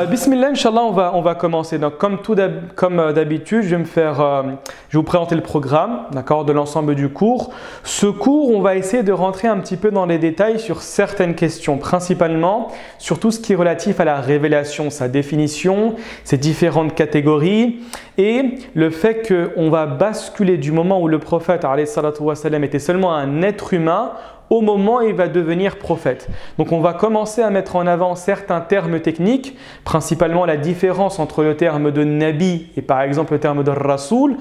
Bismillah, Inch'Allah, on va commencer. Donc, comme d'habitude, je vais vous présenter le programme, d'accord, de l'ensemble du cours. Ce cours, on va essayer de rentrer un petit peu dans les détails sur certaines questions, principalement sur tout ce qui est relatif à la révélation, sa définition, ses différentes catégories et le fait qu'on va basculer du moment où le prophète alayhi salatu wa salam était seulement un être humain au moment où il va devenir prophète. Donc on va commencer à mettre en avant certains termes techniques, principalement la différence entre le terme de Nabi et par exemple le terme de Rasoul.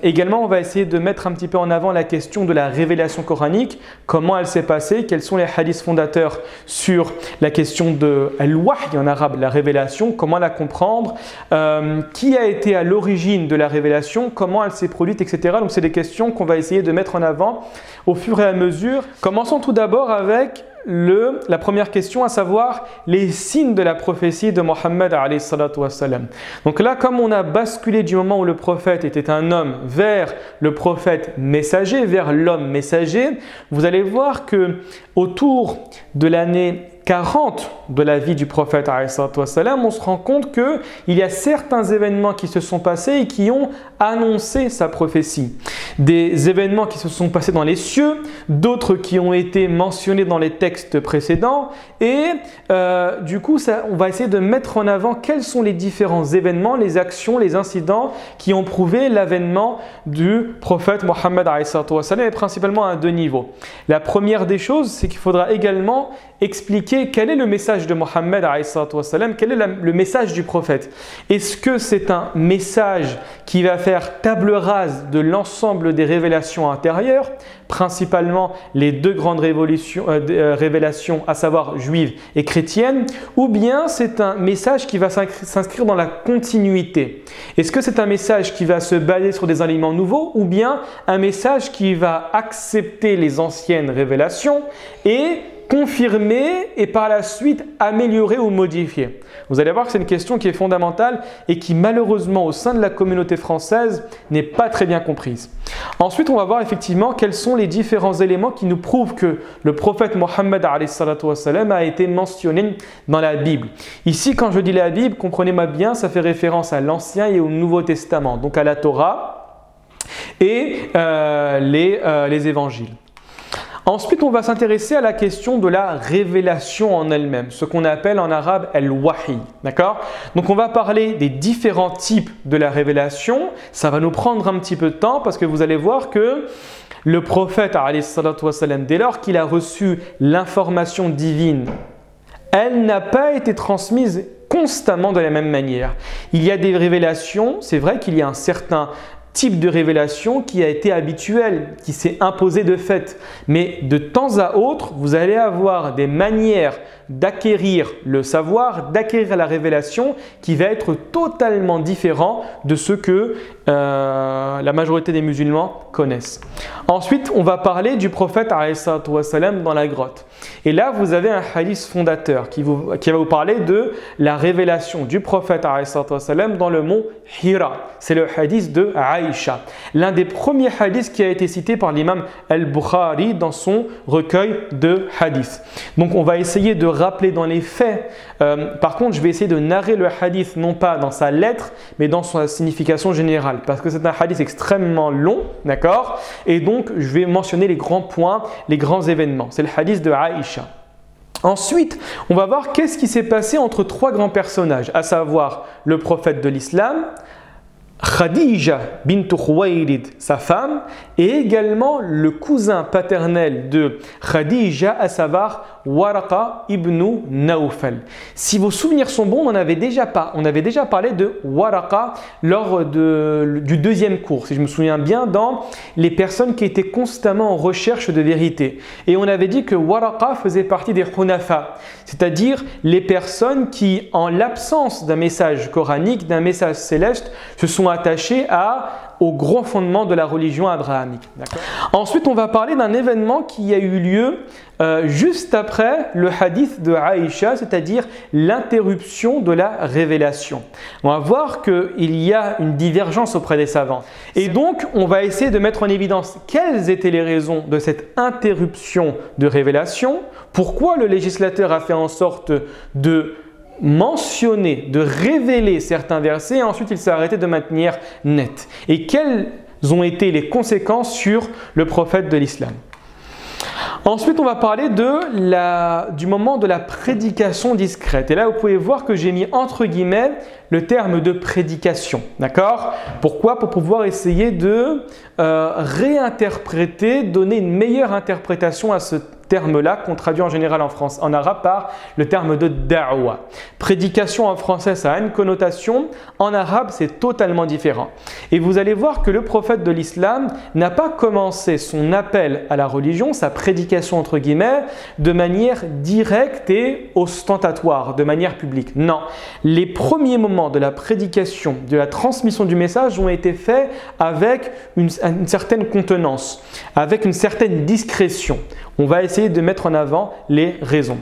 Également, on va essayer de mettre un petit peu en avant la question de la révélation coranique, comment elle s'est passée, quels sont les hadiths fondateurs sur la question de Al-Wahy en arabe, la révélation, comment la comprendre, qui a été à l'origine de la révélation, comment elle s'est produite, etc. Donc c'est des questions qu'on va essayer de mettre en avant au fur et à mesure. Commençons tout d'abord avec la première question, à savoir les signes de la prophétie de Mohammed alayhi salatu wa salam. Donc là, comme on a basculé du moment où le prophète était un homme vers le prophète messager, vers l'homme messager, vous allez voir que autour de l'année 40 de la vie du prophète alayhi salatu wa salam, on se rend compte qu'il y a certains événements qui se sont passés et qui ont annoncé sa prophétie. Des événements qui se sont passés dans les cieux, d'autres qui ont été mentionnés dans les textes précédents et du coup, on va essayer de mettre en avant quels sont les différents événements, les actions, les incidents qui ont prouvé l'avènement du prophète Mohammed alayhi salatu wa salam et principalement à deux niveaux. La première des choses, c'est qu'il faudra également expliquer quel est le message de Mohammed alayhi salatu wa salam, quel est le message du prophète. Est-ce que c'est un message qui va faire table rase de l'ensemble des révélations intérieures, principalement les deux grandes révélations, à savoir juive et chrétienne, ou bien c'est un message qui va s'inscrire dans la continuité? Est-ce que c'est un message qui va se baser sur des éléments nouveaux, ou bien un message qui va accepter les anciennes révélations et confirmer et par la suite améliorer ou modifier? Vous allez voir que c'est une question qui est fondamentale et qui malheureusement au sein de la communauté française n'est pas très bien comprise. Ensuite, on va voir effectivement quels sont les différents éléments qui nous prouvent que le prophète Mohammed alayhi salatu wa salam a été mentionné dans la Bible. Ici, quand je dis la Bible, comprenez-moi bien, ça fait référence à l'Ancien et au Nouveau Testament, donc à la Torah et les évangiles. Ensuite, on va s'intéresser à la question de la révélation en elle-même, ce qu'on appelle en arabe al-wahi. D'accord? Donc, on va parler des différents types de la révélation. Ça va nous prendre un petit peu de temps parce que vous allez voir que le prophète, alayhi salatu wa salam, dès lors qu'il a reçu l'information divine, elle n'a pas été transmise constamment de la même manière. Il y a des révélations, c'est vrai qu'il y a un certain type de révélation qui a été habituel, qui s'est imposé de fait. Mais de temps à autre, vous allez avoir des manières d'acquérir le savoir, d'acquérir la révélation qui va être totalement différent de ce que la majorité des musulmans connaissent. Ensuite, on va parler du prophète alayhi salatu wa salam dans la grotte. Et là, vous avez un hadith fondateur qui va vous parler de la révélation du prophète alayhi salatu wa salam dans le mont Hira. C'est le hadith de Aïcha. L'un des premiers hadiths qui a été cité par l'imam Al-Bukhari dans son recueil de hadiths. Donc, on va essayer de rappeler dans les faits. Par contre, je vais essayer de narrer le hadith non pas dans sa lettre, mais dans sa signification générale. Parce que c'est un hadith extrêmement long, d'accord? Et donc, je vais mentionner les grands points, les grands événements. C'est le hadith de Aïcha. Ensuite, on va voir qu'est-ce qui s'est passé entre trois grands personnages, à savoir le prophète de l'islam, Khadija bint Khuwaylid, sa femme, et également le cousin paternel de Khadija, à savoir Waraqa ibn Nawfal. Si vos souvenirs sont bons, on avait déjà parlé de Waraqa lors du deuxième cours, si je me souviens bien, dans les personnes qui étaient constamment en recherche de vérité. Et on avait dit que Waraqa faisait partie des Hunafa, c'est-à-dire les personnes qui, en l'absence d'un message coranique, d'un message céleste, se sont attachées au grand fondement de la religion abrahamique. Ensuite, on va parler d'un événement qui a eu lieu juste après le hadith de Aïcha, c'est-à-dire l'interruption de la révélation. On va voir qu'il y a une divergence auprès des savants. Et donc, on va essayer de mettre en évidence quelles étaient les raisons de cette interruption de révélation, pourquoi le législateur a fait en sorte de mentionné, de révéler certains versets et ensuite il s'est arrêté de manière nette. Et quelles ont été les conséquences sur le prophète de l'islam? Ensuite, on va parler du moment de la prédication discrète. Et là, vous pouvez voir que j'ai mis entre guillemets le terme de prédication. D'accord? Pourquoi? Pour pouvoir essayer de réinterpréter, donner une meilleure interprétation à ce terme-là qu'on traduit en général en arabe par le terme de da'wa. Prédication en français, ça a une connotation. En arabe, c'est totalement différent. Et vous allez voir que le prophète de l'islam n'a pas commencé son appel à la religion, sa prédication entre guillemets, de manière directe et ostentatoire, de manière publique. Non. Les premiers moments de la prédication, de la transmission du message ont été faits avec une certaine contenance, avec une certaine discrétion. On va essayer de mettre en avant les raisons.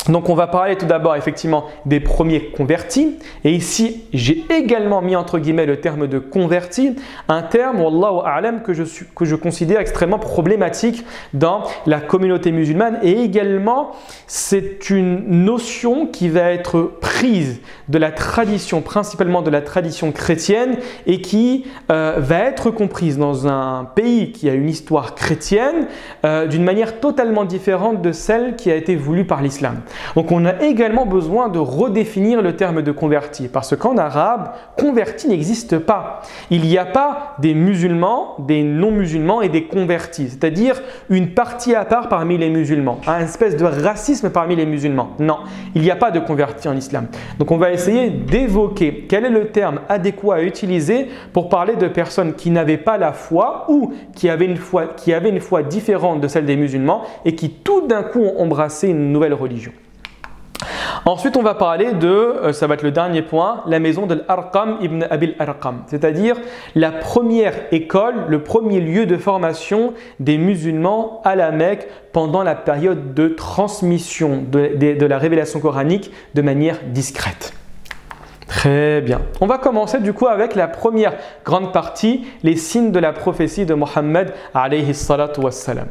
Donc on va parler tout d'abord effectivement des premiers convertis. Et ici, j'ai également mis entre guillemets le terme de converti, un terme, wallahu a'lam, que je considère extrêmement problématique dans la communauté musulmane. Et également, c'est une notion qui va être prise de la tradition, principalement de la tradition chrétienne, et qui va être comprise dans un pays qui a une histoire chrétienne d'une manière totalement différente de celle qui a été voulue par l'islam. Donc on a également besoin de redéfinir le terme de converti parce qu'en arabe, converti n'existe pas. Il n'y a pas des musulmans, des non-musulmans et des convertis, c'est-à-dire une partie à part parmi les musulmans, une espèce de racisme parmi les musulmans. Non, il n'y a pas de converti en islam. Donc on va essayer d'évoquer quel est le terme adéquat à utiliser pour parler de personnes qui n'avaient pas la foi ou qui avaient une foi différente de celle des musulmans et qui tout d'un coup ont embrassé une nouvelle religion. Ensuite, on va parler ça va être le dernier point, la maison de l'Arqam ibn Abil Arqam, c'est-à-dire la première école, le premier lieu de formation des musulmans à la Mecque pendant la période de transmission de la révélation coranique de manière discrète. Très bien. On va commencer du coup avec la première grande partie, les signes de la prophétie de Mohammed alayhi salatu wassalam.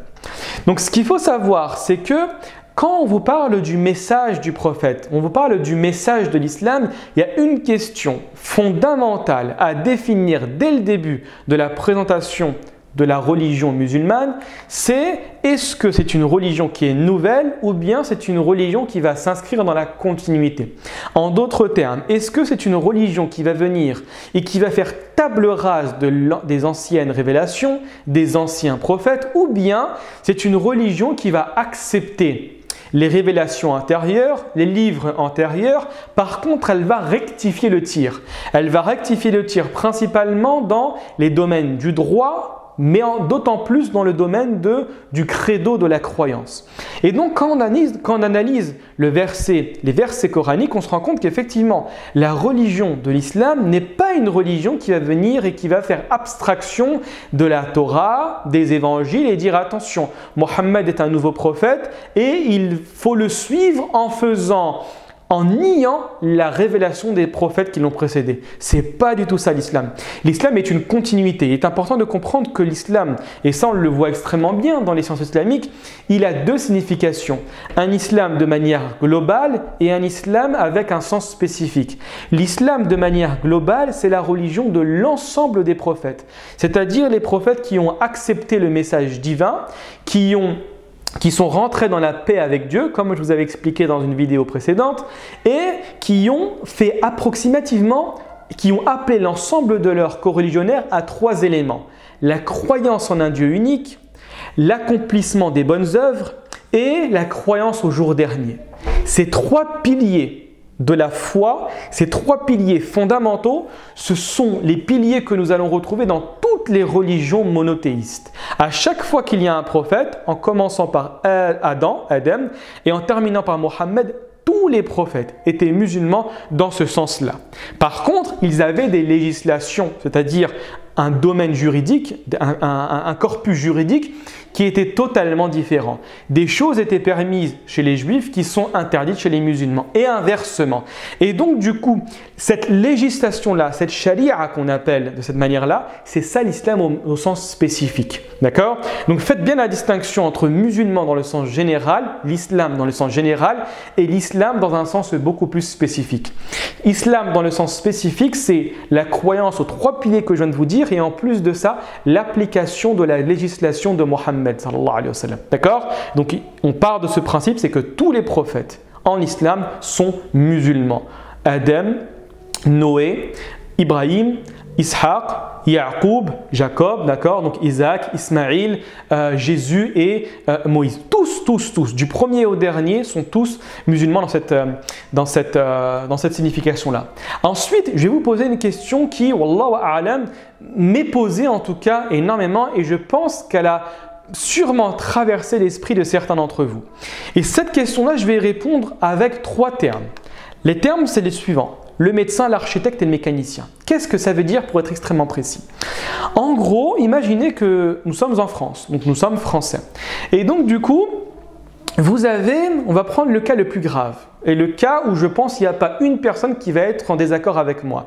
Donc ce qu'il faut savoir, c'est que quand on vous parle du message du prophète, on vous parle du message de l'islam, il y a une question fondamentale à définir dès le début de la présentation de la religion musulmane, c'est est-ce que c'est une religion qui est nouvelle ou bien c'est une religion qui va s'inscrire dans la continuité. En d'autres termes, est-ce que c'est une religion qui va venir et qui va faire table rase des anciennes révélations, des anciens prophètes, ou bien c'est une religion qui va accepter les révélations antérieures, les livres antérieurs. Par contre, elle va rectifier le tir. Elle va rectifier le tir principalement dans les domaines du droit, mais d'autant plus dans le domaine du credo de la croyance. Et donc, quand on analyse les versets coraniques, on se rend compte qu'effectivement, la religion de l'islam n'est pas une religion qui va venir et qui va faire abstraction de la Torah, des évangiles et dire attention, Mohammed est un nouveau prophète et il faut le suivre en niant la révélation des prophètes qui l'ont précédé. Ce n'est pas du tout ça l'islam. L'islam est une continuité. Il est important de comprendre que l'islam, et ça on le voit extrêmement bien dans les sciences islamiques, il a deux significations. Un islam de manière globale et un islam avec un sens spécifique. L'islam de manière globale, c'est la religion de l'ensemble des prophètes. C'est-à-dire les prophètes qui ont accepté le message divin, qui sont rentrés dans la paix avec Dieu, comme je vous avais expliqué dans une vidéo précédente, et qui ont fait qui ont appelé l'ensemble de leurs coreligionnaires à 3 éléments. La croyance en un Dieu unique, l'accomplissement des bonnes œuvres et la croyance au jour dernier. Ces 3 piliers de la foi, ces 3 piliers fondamentaux, ce sont les piliers que nous allons retrouver dans toutes les religions monothéistes. À chaque fois qu'il y a un prophète, en commençant par Adam, et en terminant par Mohammed, tous les prophètes étaient musulmans dans ce sens-là. Par contre, ils avaient des législations, c'est-à-dire un domaine juridique, un corpus juridique qui était totalement différent. Des choses étaient permises chez les juifs qui sont interdites chez les musulmans et inversement. Et donc du coup, cette législation-là, cette charia qu'on appelle de cette manière-là, c'est ça l'islam au sens spécifique. D'accord? Donc faites bien la distinction entre musulmans dans le sens général, l'islam dans le sens général et l'islam dans un sens beaucoup plus spécifique. Islam dans le sens spécifique, c'est la croyance aux 3 piliers que je viens de vous dire et en plus de ça, l'application de la législation de Mohammed. D'accord? Donc on part de ce principe, c'est que tous les prophètes en islam sont musulmans. Adam, Noé, Ibrahim, Ishaq, Yaqub, Jacob, d'accord? Donc Isaac, Ismaïl, Jésus et Moïse. Tous, du premier au dernier, sont tous musulmans dans cette signification-là. Ensuite, je vais vous poser une question qui, wallahu a'lam, m'est posée en tout cas énormément et je pense qu'elle a sûrement traversé l'esprit de certains d'entre vous. Et cette question-là, je vais y répondre avec 3 termes. Les termes, c'est les suivants. Le médecin, l'architecte et le mécanicien. Qu'est-ce que ça veut dire pour être extrêmement précis? En gros, imaginez que nous sommes en France, donc nous sommes français. Et donc du coup, on va prendre le cas le plus grave. Et le cas où je pense qu'il n'y a pas une personne qui va être en désaccord avec moi.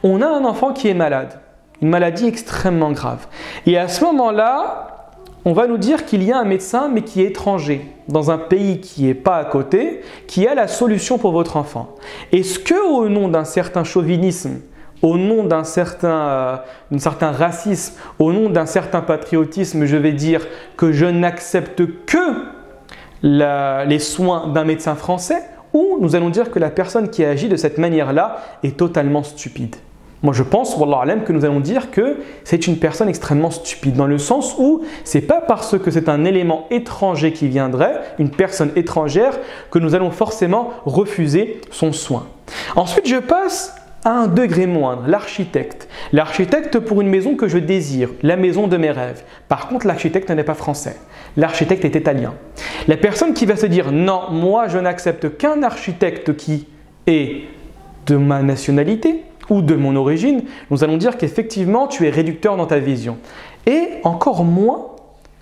On a un enfant qui est malade, une maladie extrêmement grave. Et à ce moment-là, on va nous dire qu'il y a un médecin mais qui est étranger, dans un pays qui n'est pas à côté, qui a la solution pour votre enfant. Est-ce que au nom d'un certain chauvinisme, au nom d'un certain racisme, au nom d'un certain patriotisme, je vais dire que je n'accepte que les soins d'un médecin français, ou nous allons dire que la personne qui agit de cette manière-là est totalement stupide? Moi, je pense, wallah alam, que nous allons dire que c'est une personne extrêmement stupide, dans le sens où c'est pas parce que c'est un élément étranger qui viendrait, une personne étrangère, que nous allons forcément refuser son soin. Ensuite, je passe à un degré moindre, l'architecte. L'architecte pour une maison que je désire, la maison de mes rêves. Par contre, l'architecte n'est pas français. L'architecte est italien. La personne qui va se dire « Non, moi, je n'accepte qu'un architecte qui est de ma nationalité », ou de mon origine, nous allons dire qu'effectivement, tu es réducteur dans ta vision. Et encore moins,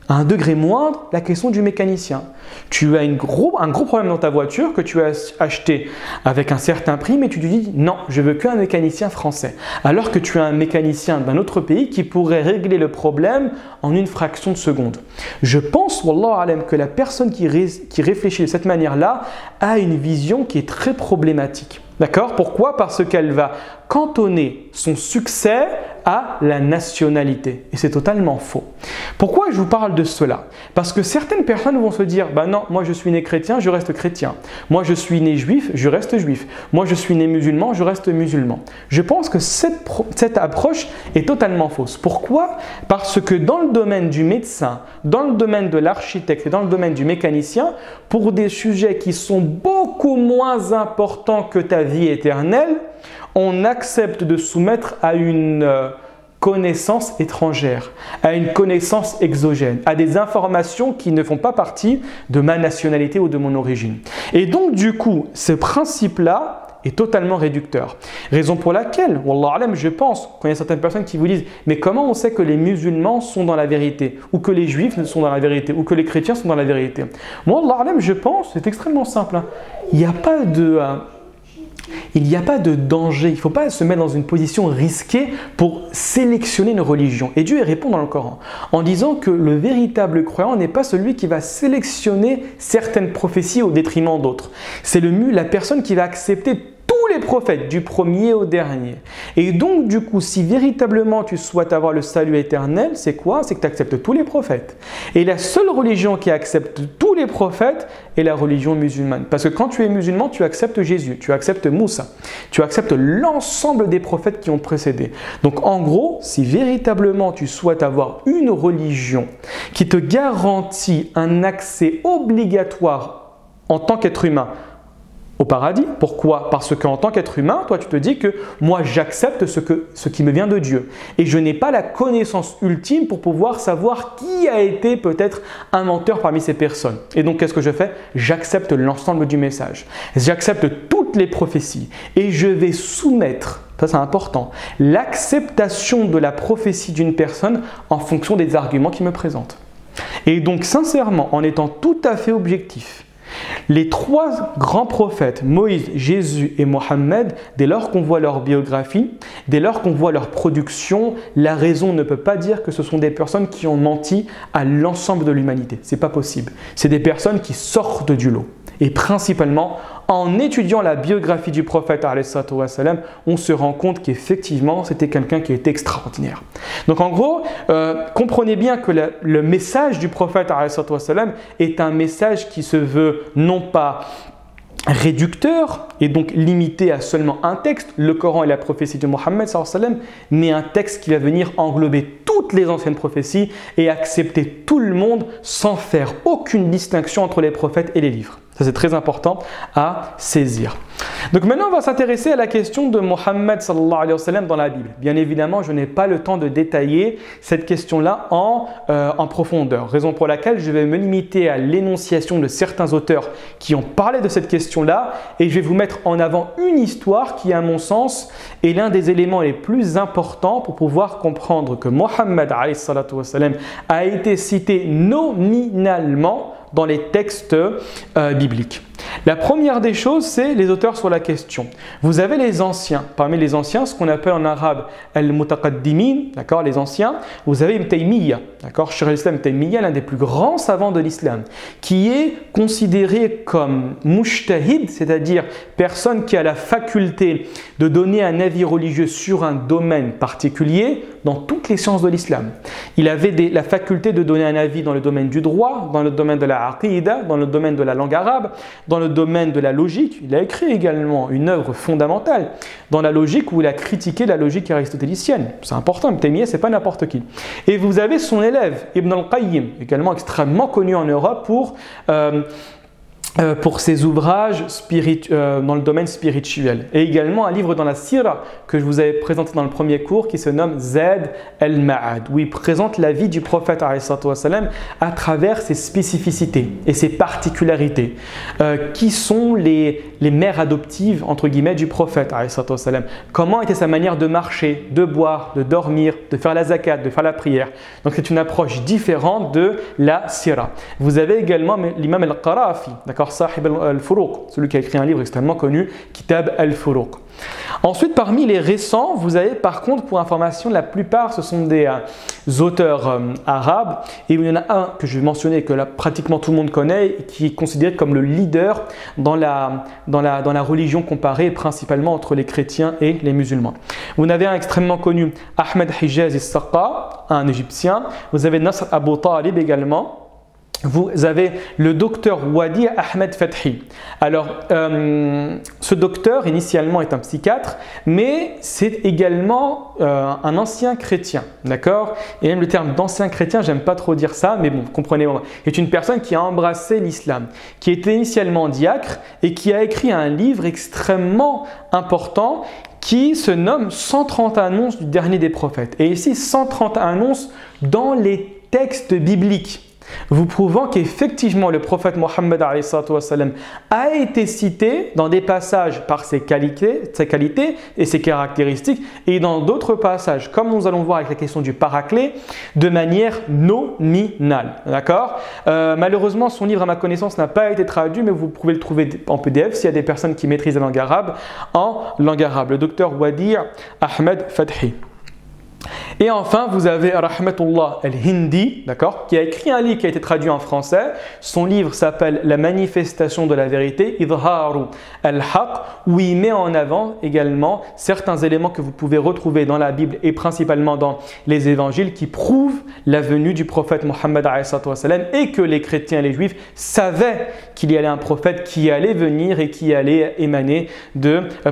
à un degré moindre, la question du mécanicien. Tu as un gros problème dans ta voiture que tu as acheté avec un certain prix, mais tu te dis non, je veux qu'un mécanicien français. Alors que tu as un mécanicien d'un autre pays qui pourrait régler le problème en une fraction de seconde. Je pense, wallah alam, que la personne qui réfléchit de cette manière-là a une vision qui est très problématique. D'accord? Pourquoi? Parce qu'elle va cantonner son succès à la nationalité. Et c'est totalement faux. Pourquoi je vous parle de cela? Parce que certaines personnes vont se dire « Bah non, moi je suis né chrétien, je reste chrétien. Moi je suis né juif, je reste juif. Moi je suis né musulman, je reste musulman. » Je pense que cette approche est totalement fausse. Pourquoi? Parce que dans le domaine du médecin, dans le domaine de l'architecte et dans le domaine du mécanicien, pour des sujets qui sont beaucoup moins importants que ta vie éternelle, on accepte de soumettre à une connaissance étrangère, à une connaissance exogène, à des informations qui ne font pas partie de ma nationalité ou de mon origine. Et donc du coup, ce principe-là est totalement réducteur. Raison pour laquelle, wallah alam, je pense, quand il y a certaines personnes qui vous disent « Mais comment on sait que les musulmans sont dans la vérité ?» ou que les juifs sont dans la vérité ou que les chrétiens sont dans la vérité. Moi, wallah alam, je pense, c'est extrêmement simple. Hein. Il n'y a pas de danger, il ne faut pas se mettre dans une position risquée pour sélectionner une religion. Et Dieu y répond dans le Coran en disant que le véritable croyant n'est pas celui qui va sélectionner certaines prophéties au détriment d'autres. C'est la personne qui va accepter tous les prophètes, du premier au dernier. Et donc, du coup, si véritablement tu souhaites avoir le salut éternel, c'est quoi? C'est que tu acceptes tous les prophètes. Et la seule religion qui accepte tous les prophètes est la religion musulmane. Parce que quand tu es musulman, tu acceptes Jésus, tu acceptes Moussa, tu acceptes l'ensemble des prophètes qui ont précédé. Donc, en gros, si véritablement tu souhaites avoir une religion qui te garantit un accès obligatoire en tant qu'être humain au paradis. Pourquoi? Parce qu'en tant qu'être humain, toi tu te dis que moi j'accepte ce qui me vient de Dieu. Et je n'ai pas la connaissance ultime pour pouvoir savoir qui a été peut-être un menteur parmi ces personnes. Et donc qu'est-ce que je fais? J'accepte l'ensemble du message. J'accepte toutes les prophéties et je vais soumettre Ça, c'est important. L'acceptation de la prophétie d'une personne en fonction des arguments qu'il me présente. Et donc, sincèrement, en étant tout à fait objectif, les trois grands prophètes, Moïse, Jésus et Mohammed, dès lors qu'on voit leur biographie, dès lors qu'on voit leur production, la raison ne peut pas dire que ce sont des personnes qui ont menti à l'ensemble de l'humanité. Ce n'est pas possible. C'est des personnes qui sortent du lot. Et principalement, en étudiant la biographie du prophète, on se rend compte qu'effectivement, c'était quelqu'un qui était extraordinaire. Donc en gros, comprenez bien que le message du prophète est un message qui se veut non pas réducteur et donc limité à seulement un texte, le Coran et la prophétie de Mohammed, mais un texte qui va venir englober toutes les anciennes prophéties et accepter tout le monde sans faire aucune distinction entre les prophètes et les livres. Ça, c'est très important à saisir. Donc maintenant, on va s'intéresser à la question de Mohammed sallallahu alayhi wa sallam dans la Bible. Bien évidemment, je n'ai pas le temps de détailler cette question-là en profondeur. Raison pour laquelle je vais me limiter à l'énonciation de certains auteurs qui ont parlé de cette question-là et je vais vous mettre en avant une histoire qui, à mon sens, est l'un des éléments les plus importants pour pouvoir comprendre que Mohammed alayhi salatu wa sallam a été cité nominalement dans les textes bibliques. La première des choses, c'est les auteurs sur la question. Vous avez les anciens, parmi les anciens, ce qu'on appelle en arabe al-mutaqaddimin, d'accord, les anciens. Vous avez Ibn Taymiyyah, d'accord, Cheikh al-Islam Ibn Taymiyyah, l'un des plus grands savants de l'islam, qui est considéré comme mujtahid, c'est-à-dire personne qui a la faculté de donner un avis religieux sur un domaine particulier dans toutes les sciences de l'islam. Il avait la faculté de donner un avis dans le domaine du droit, dans le domaine de la aqida, dans le domaine de la langue arabe, dans le domaine de la logique. Il a écrit également une œuvre fondamentale dans la logique où il a critiqué la logique aristotélicienne. C'est important, Ibn Taymiyyah, c'est pas n'importe qui. Et vous avez son élève, Ibn al-Qayyim, également extrêmement connu en Europe pour ses ouvrages dans le domaine spirituel. Et également un livre dans la Sira que je vous avais présenté dans le premier cours qui se nomme Zad al-Ma'ad, où il présente la vie du prophète à travers ses spécificités et ses particularités, qui sont les mères adoptives entre guillemets du prophète. Comment était sa manière de marcher, de boire, de dormir, de faire la zakat, de faire la prière. Donc c'est une approche différente de la Sira. Vous avez également l'imam al-Qarafi, d'accord, Sahib al-Furuq, celui qui a écrit un livre extrêmement connu, Kitab al-Furuq. Ensuite, parmi les récents, vous avez par contre, pour information, la plupart ce sont des auteurs arabes, et il y en a un que je vais mentionner que là, pratiquement tout le monde connaît, qui est considéré comme le leader dans la religion comparée, principalement entre les chrétiens et les musulmans. Vous en avez un extrêmement connu, Ahmed Hijaz al-Saqqa, un égyptien. Vous avez Nasr Abu Talib également. Vous avez le docteur Wadi Ahmed Fathi. Alors, ce docteur, initialement, est un psychiatre, mais c'est également un ancien chrétien, d'accord? Et même le terme d'ancien chrétien, j'aime pas trop dire ça, mais bon, comprenez-moi. C'est une personne qui a embrassé l'islam, qui était initialement diacre et qui a écrit un livre extrêmement important qui se nomme 130 annonces du dernier des prophètes. Et ici, 130 annonces dans les textes bibliques, vous prouvant qu'effectivement le prophète Mohammed a été cité dans des passages par ses qualités et ses caractéristiques et dans d'autres passages, comme nous allons voir avec la question du paraclet, de manière nominale. D'accord ? Malheureusement, son livre à ma connaissance n'a pas été traduit, mais vous pouvez le trouver en PDF s'il y a des personnes qui maîtrisent la langue arabe en langue arabe. Le docteur Wadi Ahmed Fathi. Et enfin, vous avez Rahmatullah al-Hindi, d'accord, qui a écrit un livre qui a été traduit en français. Son livre s'appelle La manifestation de la vérité, Idharu al-Haq, où il met en avant également certains éléments que vous pouvez retrouver dans la Bible et principalement dans les évangiles qui prouvent la venue du prophète Mohammed et que les chrétiens et les juifs savaient qu'il y allait un prophète qui allait venir et qui allait émaner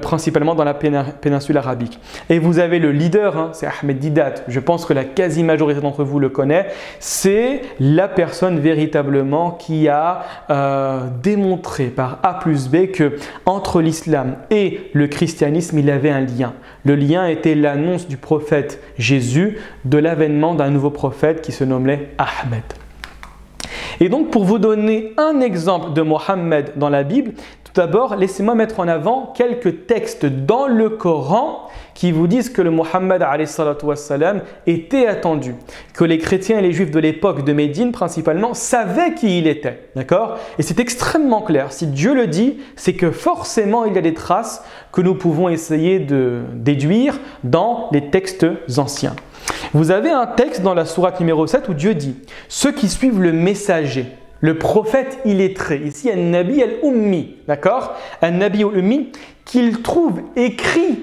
principalement dans la péninsule arabique. Et vous avez le leader, c'est Ahmed Didat. Je pense que la quasi-majorité d'entre vous le connaît. C'est la personne véritablement qui a démontré par A plus B que entre l'islam et le christianisme, il y avait un lien. Le lien était l'annonce du prophète Jésus de l'avènement d'un nouveau prophète qui se nommait Ahmed. Et donc, pour vous donner un exemple de Mohammed dans la Bible, tout d'abord, laissez-moi mettre en avant quelques textes dans le Coran qui vous disent que le Mohammed était attendu, que les chrétiens et les juifs de l'époque de Médine principalement savaient qui il était, d'accord? Et c'est extrêmement clair, si Dieu le dit, c'est que forcément il y a des traces que nous pouvons essayer de déduire dans les textes anciens. Vous avez un texte dans la sourate numéro 7 où Dieu dit « Ceux qui suivent le messager », le prophète illettré, ici un nabi al-ummi, d'accord? Un nabi al-ummi qu'il trouve écrit,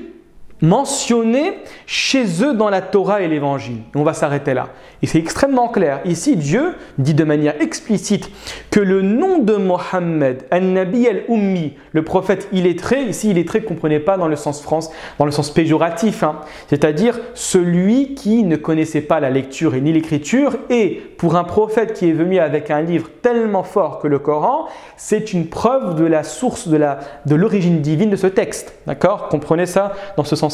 mentionné chez eux dans la Torah et l'Évangile. On va s'arrêter là. Et c'est extrêmement clair. Ici, Dieu dit de manière explicite que le nom de Mohammed, An-Nabi al-Ummi, le prophète illettré, ici illettré, comprenez pas dans le sens péjoratif, hein, c'est-à-dire celui qui ne connaissait pas la lecture et ni l'écriture, et pour un prophète qui est venu avec un livre tellement fort que le Coran, c'est une preuve de la source, de l'origine divine de ce texte. D'accord? Comprenez ça dans ce sens-là.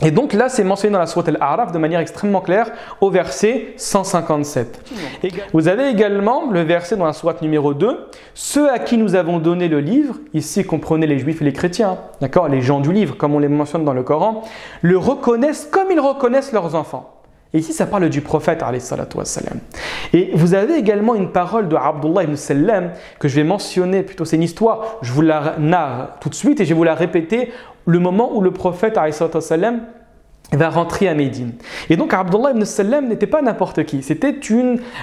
Et donc là, c'est mentionné dans la sourate Al-A'raf de manière extrêmement claire au verset 157. Vous avez également le verset dans la sourate numéro 2, « Ceux à qui nous avons donné le livre », ici comprenez les juifs et les chrétiens, d'accord, les gens du livre, comme on les mentionne dans le Coran, le reconnaissent comme ils reconnaissent leurs enfants. Et ici, ça parle du prophète, alayhi salatu wassalam. Et vous avez également une parole de Abdullah ibn Sallam que je vais mentionner, plutôt c'est une histoire, je vous la narre tout de suite et je vais vous la répéter, le moment où le prophète, alayhi salatu wassalam, va rentrer à Médine. Et donc Abdullah ibn Sallam n'était pas n'importe qui, c'était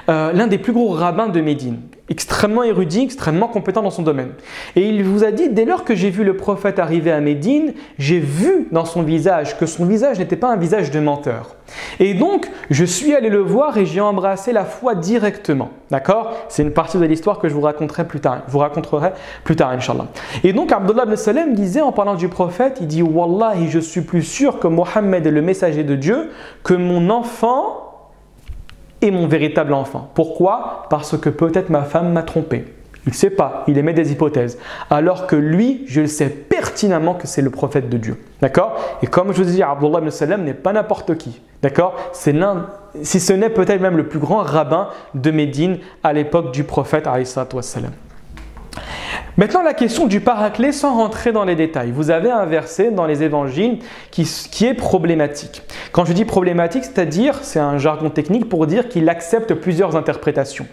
l'un des plus gros rabbins de Médine, extrêmement érudit, extrêmement compétent dans son domaine. Et il vous a dit, dès lors que j'ai vu le prophète arriver à Médine, j'ai vu dans son visage que son visage n'était pas un visage de menteur. Et donc, je suis allé le voir et j'ai embrassé la foi directement. D'accord? C'est une partie de l'histoire que je vous raconterai plus tard. Inch'Allah. Et donc, Abdullah ibn Sallam disait en parlant du prophète, il dit « Wallahi, je suis plus sûr que Mohammed est le messager de Dieu que mon enfant est mon véritable enfant. » Pourquoi? Parce que peut-être ma femme m'a trompé. Il ne sait pas, il émet des hypothèses. Alors que lui, je le sais pertinemment que c'est le prophète de Dieu. D'accord? Et comme je vous ai dit, Abdullah ibn Sallam n'est pas n'importe qui. D'accord? C'est l'un, si ce n'est peut-être même le plus grand rabbin de Médine à l'époque du prophète, alayhi salatu wassalam. Maintenant, la question du paraclet, sans rentrer dans les détails. Vous avez un verset dans les évangiles qui est problématique. Quand je dis problématique, c'est-à-dire, c'est un jargon technique pour dire qu'il accepte plusieurs interprétations.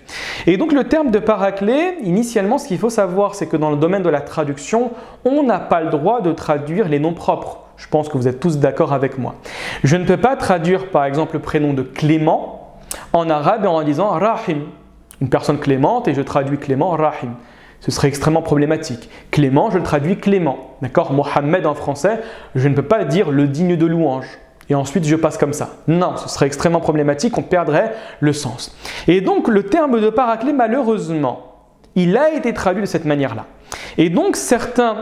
Et donc, le terme de paraclet, initialement, ce qu'il faut savoir, c'est que dans le domaine de la traduction, on n'a pas le droit de traduire les noms propres. Je pense que vous êtes tous d'accord avec moi. Je ne peux pas traduire, par exemple, le prénom de Clément en arabe en disant Rahim, une personne clémente, et je traduis Clément en Rahim. Ce serait extrêmement problématique. Clément, je le traduis Clément. D'accord? Mohammed en français, je ne peux pas dire le digne de louange. Et ensuite, je passe comme ça. Non, ce serait extrêmement problématique, on perdrait le sens. Et donc, le terme de paraclet, malheureusement, il a été traduit de cette manière-là. Et donc, certains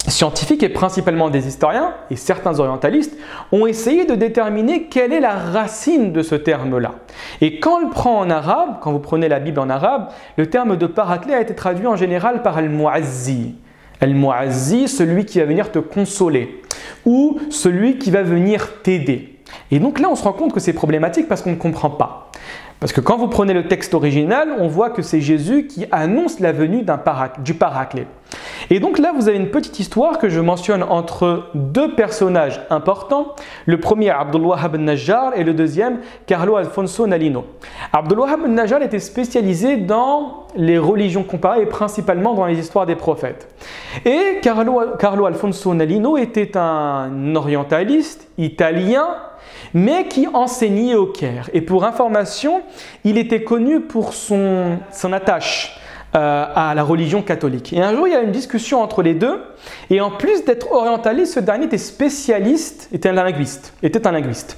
scientifiques et principalement des historiens et certains orientalistes ont essayé de déterminer quelle est la racine de ce terme-là. Et quand on le prend en arabe, quand vous prenez la Bible en arabe, le terme de paraclet a été traduit en général par al-mu'azzi. Al-mu'azzi, celui qui va venir te consoler ou celui qui va venir t'aider. Et donc là, on se rend compte que c'est problématique parce qu'on ne comprend pas. Parce que quand vous prenez le texte original, on voit que c'est Jésus qui annonce la venue du paraclet. Et donc là, vous avez une petite histoire que je mentionne entre deux personnages importants. Le premier, Abdul Wahhab al-Najjar, et le deuxième, Carlo Alfonso Nalino. Abdul Wahhab al-Najjar était spécialisé dans les religions comparées et principalement dans les histoires des prophètes. Et Carlo Alfonso Nalino était un orientaliste italien, mais qui enseignait au Caire. Et pour information, il était connu pour son attache à la religion catholique. Et un jour, il y a une discussion entre les deux. Et en plus d'être orientaliste, ce dernier était spécialiste, était un linguiste.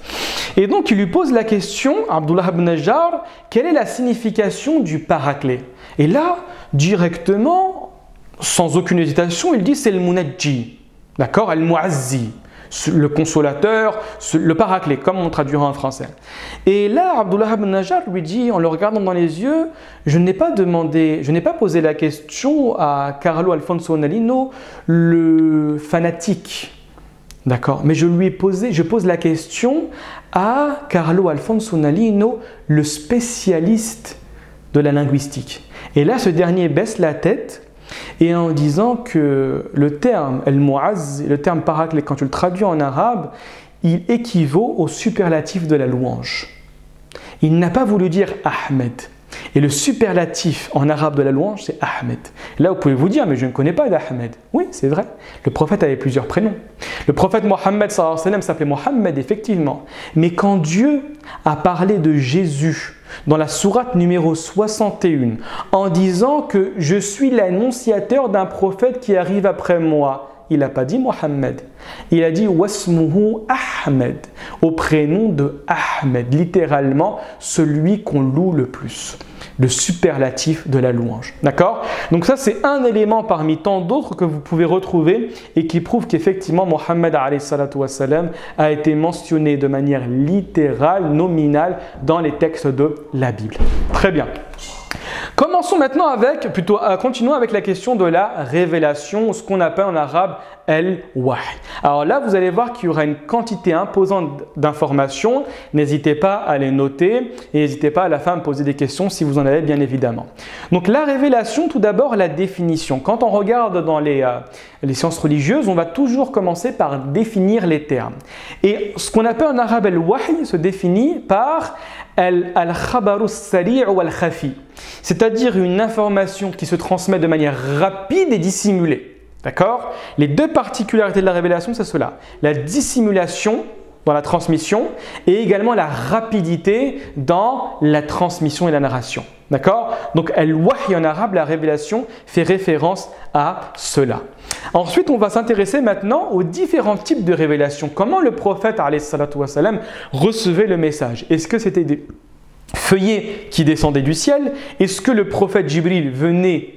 Et donc, il lui pose la question, Abdullah ibn Najjar, quelle est la signification du paraclet? Et là, directement, sans aucune hésitation, il dit c'est le munajji. D'accord? Al-mu'azzi. Le consolateur, le paraclet, comme on traduira en français. Et là, Abdullah ibn Najjar lui dit, en le regardant dans les yeux, je n'ai pas posé la question à Carlo Alfonso Nalino, le fanatique, d'accord, mais je pose la question à Carlo Alfonso Nalino, le spécialiste de la linguistique. Et là, ce dernier baisse la tête et en disant que le terme al-mu'azz, le terme paraclet, quand tu le traduis en arabe, il équivaut au superlatif de la louange. Il n'a pas voulu dire Ahmed. Et le superlatif en arabe de la louange, c'est Ahmed. Là, vous pouvez vous dire, mais je ne connais pas d'Ahmed. Oui, c'est vrai. Le prophète avait plusieurs prénoms. Le prophète Mohammed s'appelait Mohammed, effectivement. Mais quand Dieu a parlé de Jésus dans la sourate numéro 61, en disant que je suis l'annonciateur d'un prophète qui arrive après moi, il n'a pas dit Mohammed. Il a dit Wasmuhu Ahmed, au prénom de Ahmed, littéralement celui qu'on loue le plus. Le superlatif de la louange. D'accord? Donc ça, c'est un élément parmi tant d'autres que vous pouvez retrouver et qui prouve qu'effectivement, Mohammed a été mentionné de manière littérale, nominale, dans les textes de la Bible. Très bien. Commençons maintenant continuons avec la question de la révélation, ce qu'on appelle en arabe al-wahy. Alors là, vous allez voir qu'il y aura une quantité imposante d'informations. N'hésitez pas à les noter et n'hésitez pas à la fin à me poser des questions si vous en avez bien évidemment. Donc la révélation, tout d'abord la définition. Quand on regarde dans les sciences religieuses, on va toujours commencer par définir les termes. Et ce qu'on appelle en arabe al-wahy se définit par al-khabaru as-sari' ou al-khafi, c'est-à-dire une information qui se transmet de manière rapide et dissimulée. D'accord? Les deux particularités de la révélation, c'est cela. La dissimulation dans la transmission et également la rapidité dans la transmission et la narration. D'accord? Donc, al-wahy en arabe, la révélation, fait référence à cela. Ensuite, on va s'intéresser maintenant aux différents types de révélations. Comment le prophète, alayhi salatu wassalam, recevait le message? Est-ce que c'était des feuillets qui descendaient du ciel? Est-ce que le prophète Jibril venait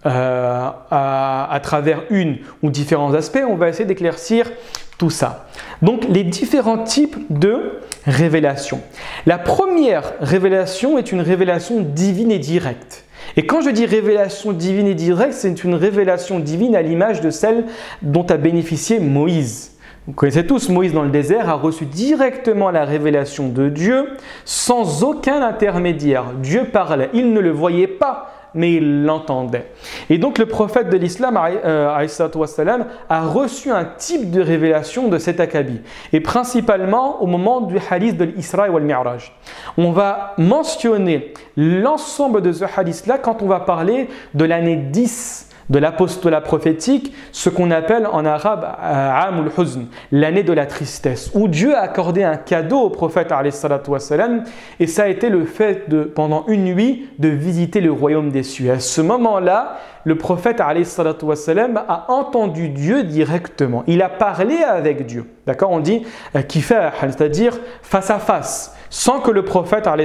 à travers une ou différents aspects? On va essayer d'éclaircir tout ça. Donc, les différents types de révélations. La première révélation est une révélation divine et directe. Et quand je dis révélation divine et directe, c'est une révélation divine à l'image de celle dont a bénéficié Moïse. Vous connaissez tous, Moïse dans le désert a reçu directement la révélation de Dieu sans aucun intermédiaire. Dieu parlait, il ne le voyait pas, mais il l'entendait. Et donc le prophète de l'islam a reçu un type de révélation de cet acabit. Et principalement au moment du hadith de l'Isra wal Mi'raj. On va mentionner l'ensemble de ce hadith-là quand on va parler de l'année 10 de l'apostolat prophétique, ce qu'on appelle en arabe Amul Huzn, l'année de la tristesse, où Dieu a accordé un cadeau au prophète et ça a été le fait pendant une nuit de visiter le royaume des cieux. À ce moment-là, le prophète a entendu Dieu directement. Il a parlé avec Dieu. D'accord? On dit kifah, c'est-à-dire face à face, sans que le prophète, en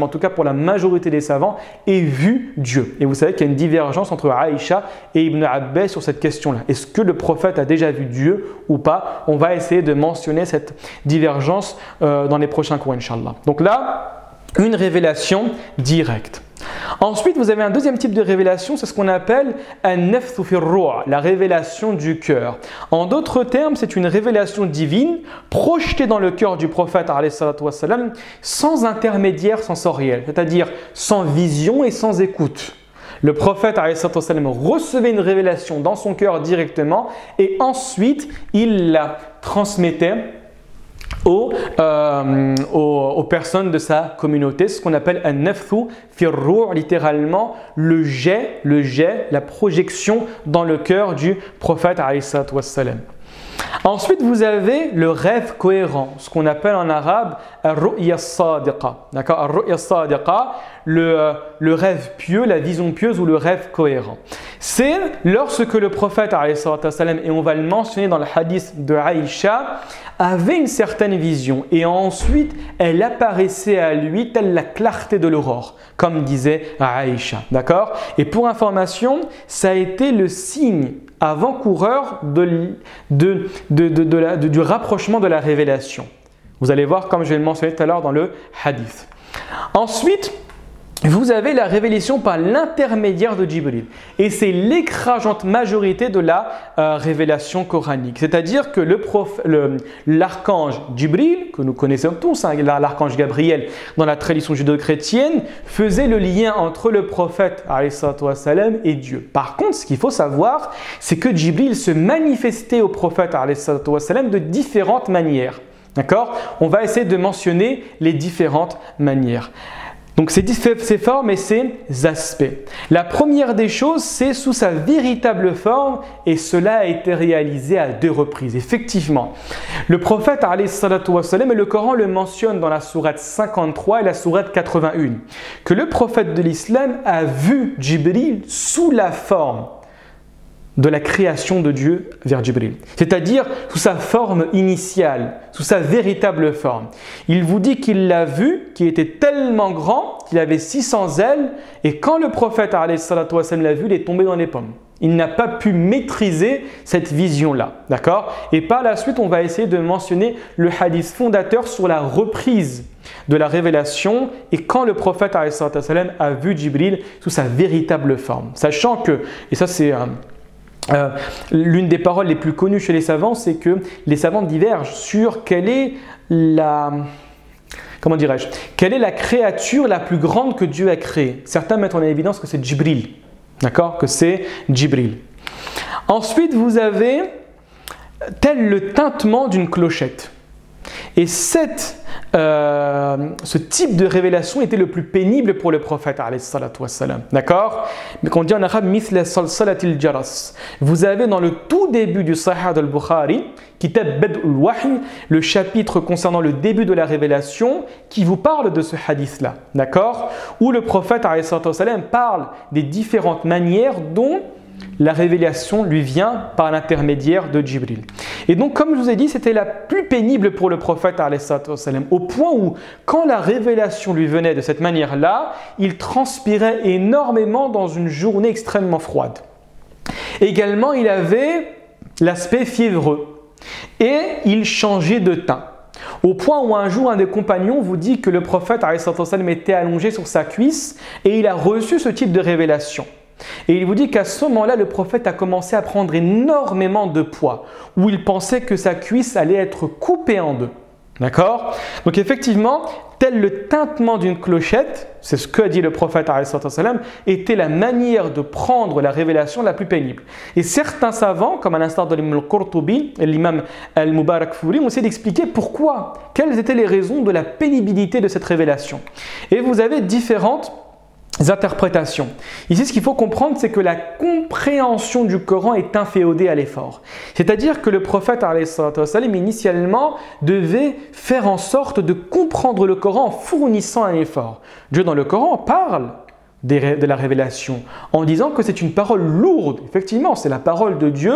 tout cas pour la majorité des savants, ait vu Dieu. Et vous savez qu'il y a une divergence entre Aïcha et Ibn Abbas sur cette question-là. Est-ce que le prophète a déjà vu Dieu ou pas? On va essayer de mentionner cette divergence dans les prochains cours, Inch'Allah. Donc là, une révélation directe. Ensuite, vous avez un deuxième type de révélation, c'est ce qu'on appelle an-nafthu fi ar-ruh, la révélation du cœur. En d'autres termes, c'est une révélation divine projetée dans le cœur du prophète sans intermédiaire sensoriel, c'est-à-dire sans vision et sans écoute. Le prophète recevait une révélation dans son cœur directement et ensuite il la transmettait aux personnes de sa communauté, ce qu'on appelle un nafthu fi ar-ruh, littéralement le jet, la projection dans le cœur du prophète alayhi salatu wassalam. Ensuite, vous avez le rêve cohérent, ce qu'on appelle en arabe ar-ru'ya as-sadiqa. D'accord? Ar-ru'ya as-sadiqa, le rêve pieux, la vision pieuse ou le rêve cohérent. C'est lorsque le prophète alayhi salatu wassalam, et on va le mentionner dans le hadith de Aïcha, avait une certaine vision et ensuite elle apparaissait à lui telle la clarté de l'aurore, comme disait Aïcha. D'accord? Et pour information, ça a été le signe avant-coureur du rapprochement de la révélation. Vous allez voir, comme je l'ai mentionné tout à l'heure dans le hadith. Ensuite, vous avez la révélation par l'intermédiaire de Jibril. Et c'est l'écrasante majorité de la révélation coranique. C'est-à-dire que l'archange Jibril, que nous connaissons tous, hein, l'archange Gabriel dans la tradition judéo-chrétienne, faisait le lien entre le prophète wassalam, et Dieu. Par contre, ce qu'il faut savoir, c'est que Jibril se manifestait au prophète wassalam, de différentes manières. D'accord ? On va essayer de mentionner les différentes manières. Donc ces formes et ces aspects. La première des choses, c'est sous sa véritable forme et cela a été réalisé à 2 reprises. Effectivement, le prophète wassalam, et le Coran le mentionne dans la sourate 53 et la sourate 81, que le prophète de l'islam a vu Jibril sous la forme de la création de Dieu vers Jibril, c'est-à-dire sous sa forme initiale, sous sa véritable forme. Il vous dit qu'il l'a vu, qu'il était tellement grand, qu'il avait 600 ailes, et quand le prophète wassalam, l'a vu, il est tombé dans les pommes. Il n'a pas pu maîtriser cette vision-là, d'accord ? Et par la suite, on va essayer de mentionner le hadith fondateur sur la reprise de la révélation et quand le prophète wassalam, a vu Jibril sous sa véritable forme. Sachant que, et ça c'est l'une des paroles les plus connues chez les savants, c'est que les savants divergent sur quelle est la créature la plus grande que Dieu a créée. Certains mettent en évidence que c'est Jibril. D'accord ? Que c'est Jibril. Ensuite, vous avez tel le tintement d'une clochette. Et ce type de révélation était le plus pénible pour le prophète wassalam. D'accord ? Mais qu'on dit en arabe misla salsalatil jaras. Vous avez dans le tout début du Sahih al-Bukhari, Kitab Bad'ul Wahy, le chapitre concernant le début de la révélation qui vous parle de ce hadith-là. D'accord ? Où le prophète wassalam, parle des différentes manières dont la révélation lui vient par l'intermédiaire de Jibril. Et donc, comme je vous ai dit, c'était la plus pénible pour le prophète wassalam, au point où, quand la révélation lui venait de cette manière-là, il transpirait énormément dans une journée extrêmement froide. Également, il avait l'aspect fiévreux et il changeait de teint. Au point où un jour, un des compagnons vous dit que le prophète wassalam, était allongé sur sa cuisse et il a reçu ce type de révélation. Et il vous dit qu'à ce moment-là, le prophète a commencé à prendre énormément de poids, où il pensait que sa cuisse allait être coupée en 2. D'accord ? Donc effectivement, tel le tintement d'une clochette, c'est ce que dit le prophète wassalam, était la manière de prendre la révélation la plus pénible. Et certains savants, comme à l'instar de l'imam al-Qurtubi et l'imam al-Mubarakfuri, ont essayé d'expliquer pourquoi, quelles étaient les raisons de la pénibilité de cette révélation. Et vous avez différentes interprétations. Ici, ce qu'il faut comprendre, c'est que la compréhension du Coran est inféodée à l'effort. C'est-à-dire que le prophète wassalam, initialement devait faire en sorte de comprendre le Coran en fournissant un effort. Dieu dans le Coran parle de la révélation en disant que c'est une parole lourde. Effectivement, c'est la parole de Dieu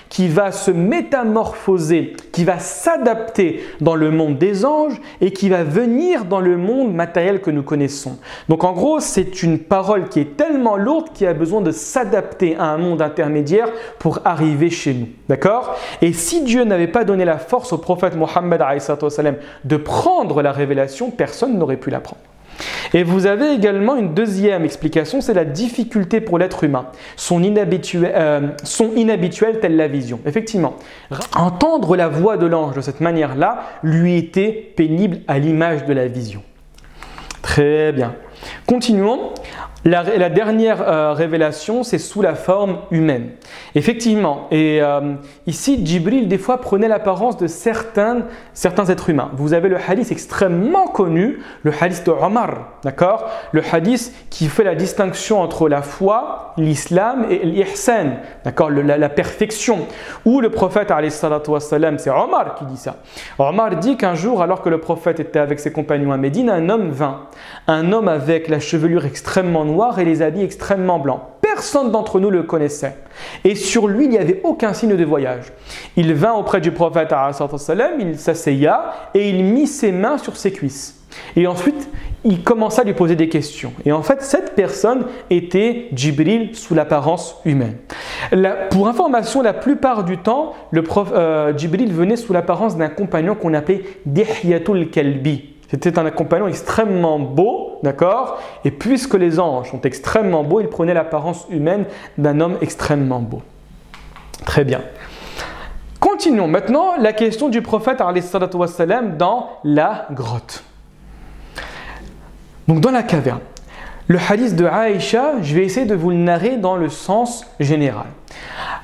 qui va se métamorphoser, qui va s'adapter dans le monde des anges et qui va venir dans le monde matériel que nous connaissons. Donc en gros, c'est une parole qui est tellement lourde qu'il a besoin de s'adapter à un monde intermédiaire pour arriver chez nous. D'accord ? Et si Dieu n'avait pas donné la force au prophète Mohammed de prendre la révélation, personne n'aurait pu la prendre. Et vous avez également une deuxième explication, c'est la difficulté pour l'être humain, son inhabituel telle la vision. Effectivement, entendre la voix de l'ange de cette manière-là lui était pénible à l'image de la vision. Très bien. Continuons. La dernière révélation, c'est sous la forme humaine. Effectivement, et ici, Jibril, des fois, prenait l'apparence de certains êtres humains. Vous avez le hadith extrêmement connu, le hadith de Omar, d'accord ? Le hadith qui fait la distinction entre la foi, l'islam et l'ihsan, d'accord ? La perfection. Où le prophète, wassalam, c'est Omar qui dit ça. Omar dit qu'un jour, alors que le prophète était avec ses compagnons à Médine, un homme vint. Un homme avec la chevelure extrêmement noire et les habits extrêmement blancs. Personne d'entre nous le connaissait. Et sur lui, il n'y avait aucun signe de voyage. Il vint auprès du prophète, il s'asseya et il mit ses mains sur ses cuisses. Et ensuite, il commença à lui poser des questions. Et en fait, cette personne était Jibril sous l'apparence humaine. Pour information, la plupart du temps, Jibril venait sous l'apparence d'un compagnon qu'on appelait Dihyatul Kalbi. C'était un compagnon extrêmement beau, d'accord? Et puisque les anges sont extrêmement beaux, il prenait l'apparence humaine d'un homme extrêmement beau. Très bien. Continuons maintenant la question du prophète alayhi salatu wassalam dans la grotte. Donc dans la caverne. Le hadith de Aïcha, je vais essayer de vous le narrer dans le sens général.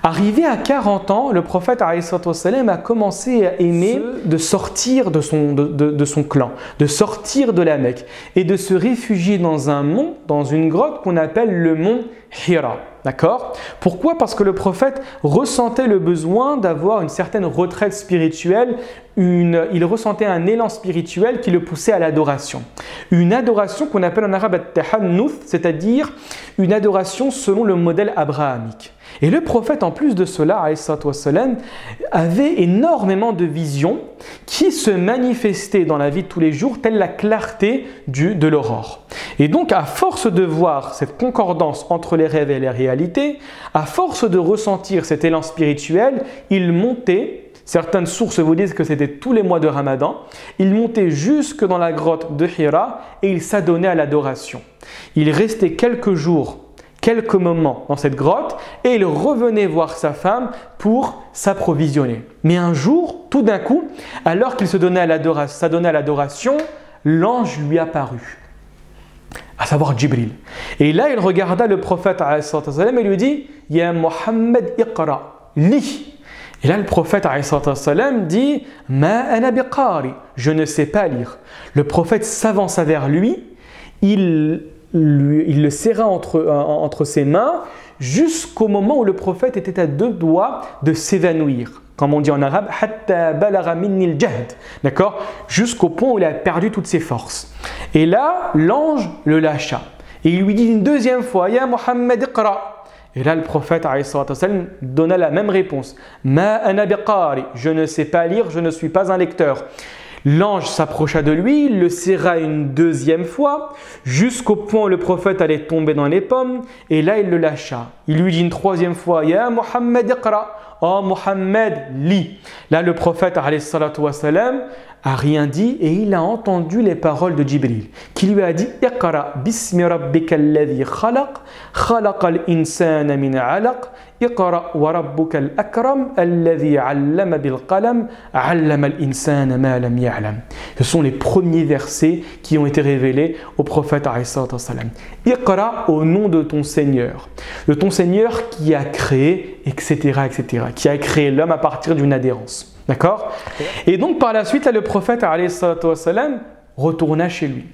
Arrivé à 40 ans, le prophète alayhi salatu wassalam a commencé à aimer de sortir de son clan, de sortir de la Mecque et de se réfugier dans un mont, dans une grotte qu'on appelle le mont Hira. D'accord? Pourquoi? Parce que le prophète ressentait le besoin d'avoir une certaine retraite spirituelle, il ressentait un élan spirituel qui le poussait à l'adoration. Une adoration qu'on appelle en arabe at-tahannuth, c'est-à-dire une adoration selon le modèle abrahamique. Et le prophète, en plus de cela, alayhi salatu wassalam, avait énormément de visions qui se manifestaient dans la vie de tous les jours, telle la clarté de l'aurore. Et donc, à force de voir cette concordance entre les rêves et les réalités, à force de ressentir cet élan spirituel, il montait, certaines sources vous disent que c'était tous les mois de Ramadan, il montait jusque dans la grotte de Hira et il s'adonnait à l'adoration. Il restait quelques jours, quelques moments dans cette grotte et il revenait voir sa femme pour s'approvisionner. Mais un jour, tout d'un coup, alors qu'il s'adonnait à l'adoration, l'ange lui apparut, à savoir Jibril. Et là, il regarda le prophète et lui dit « Ya Muhammad iqra, lis ». Et là, le prophète dit « Ma ana biqari » je ne sais pas lire. Le prophète s'avança vers lui, il le serra entre ses mains jusqu'au moment où le prophète était à 2 doigts de s'évanouir. Comme on dit en arabe, hatta balagha minni al-jahd, d'accord? Jusqu'au point où il a perdu toutes ses forces. Et là, l'ange le lâcha. Et il lui dit une deuxième fois, Ya Muhammad iqra. Et là, le prophète donna la même réponse. Ma ana biqari, je ne sais pas lire, je ne suis pas un lecteur. L'ange s'approcha de lui, il le serra une deuxième fois, jusqu'au point où le prophète allait tomber dans les pommes, et là il le lâcha. Il lui dit une troisième fois, Ya Muhammad iqra, oh Muhammad, lis. Là le prophète alayhi salatu wassalam a rien dit et il a entendu les paroles de Jibril qui lui a dit Iqra bismi rabbika alladhi khalaq, khalaqal insana min alaq, Iqra wa rabbuka al-akram alladhi 'allama bil qalam, 'allama al-insana ma lam ya'lam. Ce sont les premiers versets qui ont été révélés au prophète alayhi salatu wassalam. Iqra au nom de ton Seigneur qui a créé, etc., etc., qui a créé l'homme à partir d'une adhérence. D'accord? Et donc par la suite, là, le prophète alayhi salatu wassalam retourna chez lui.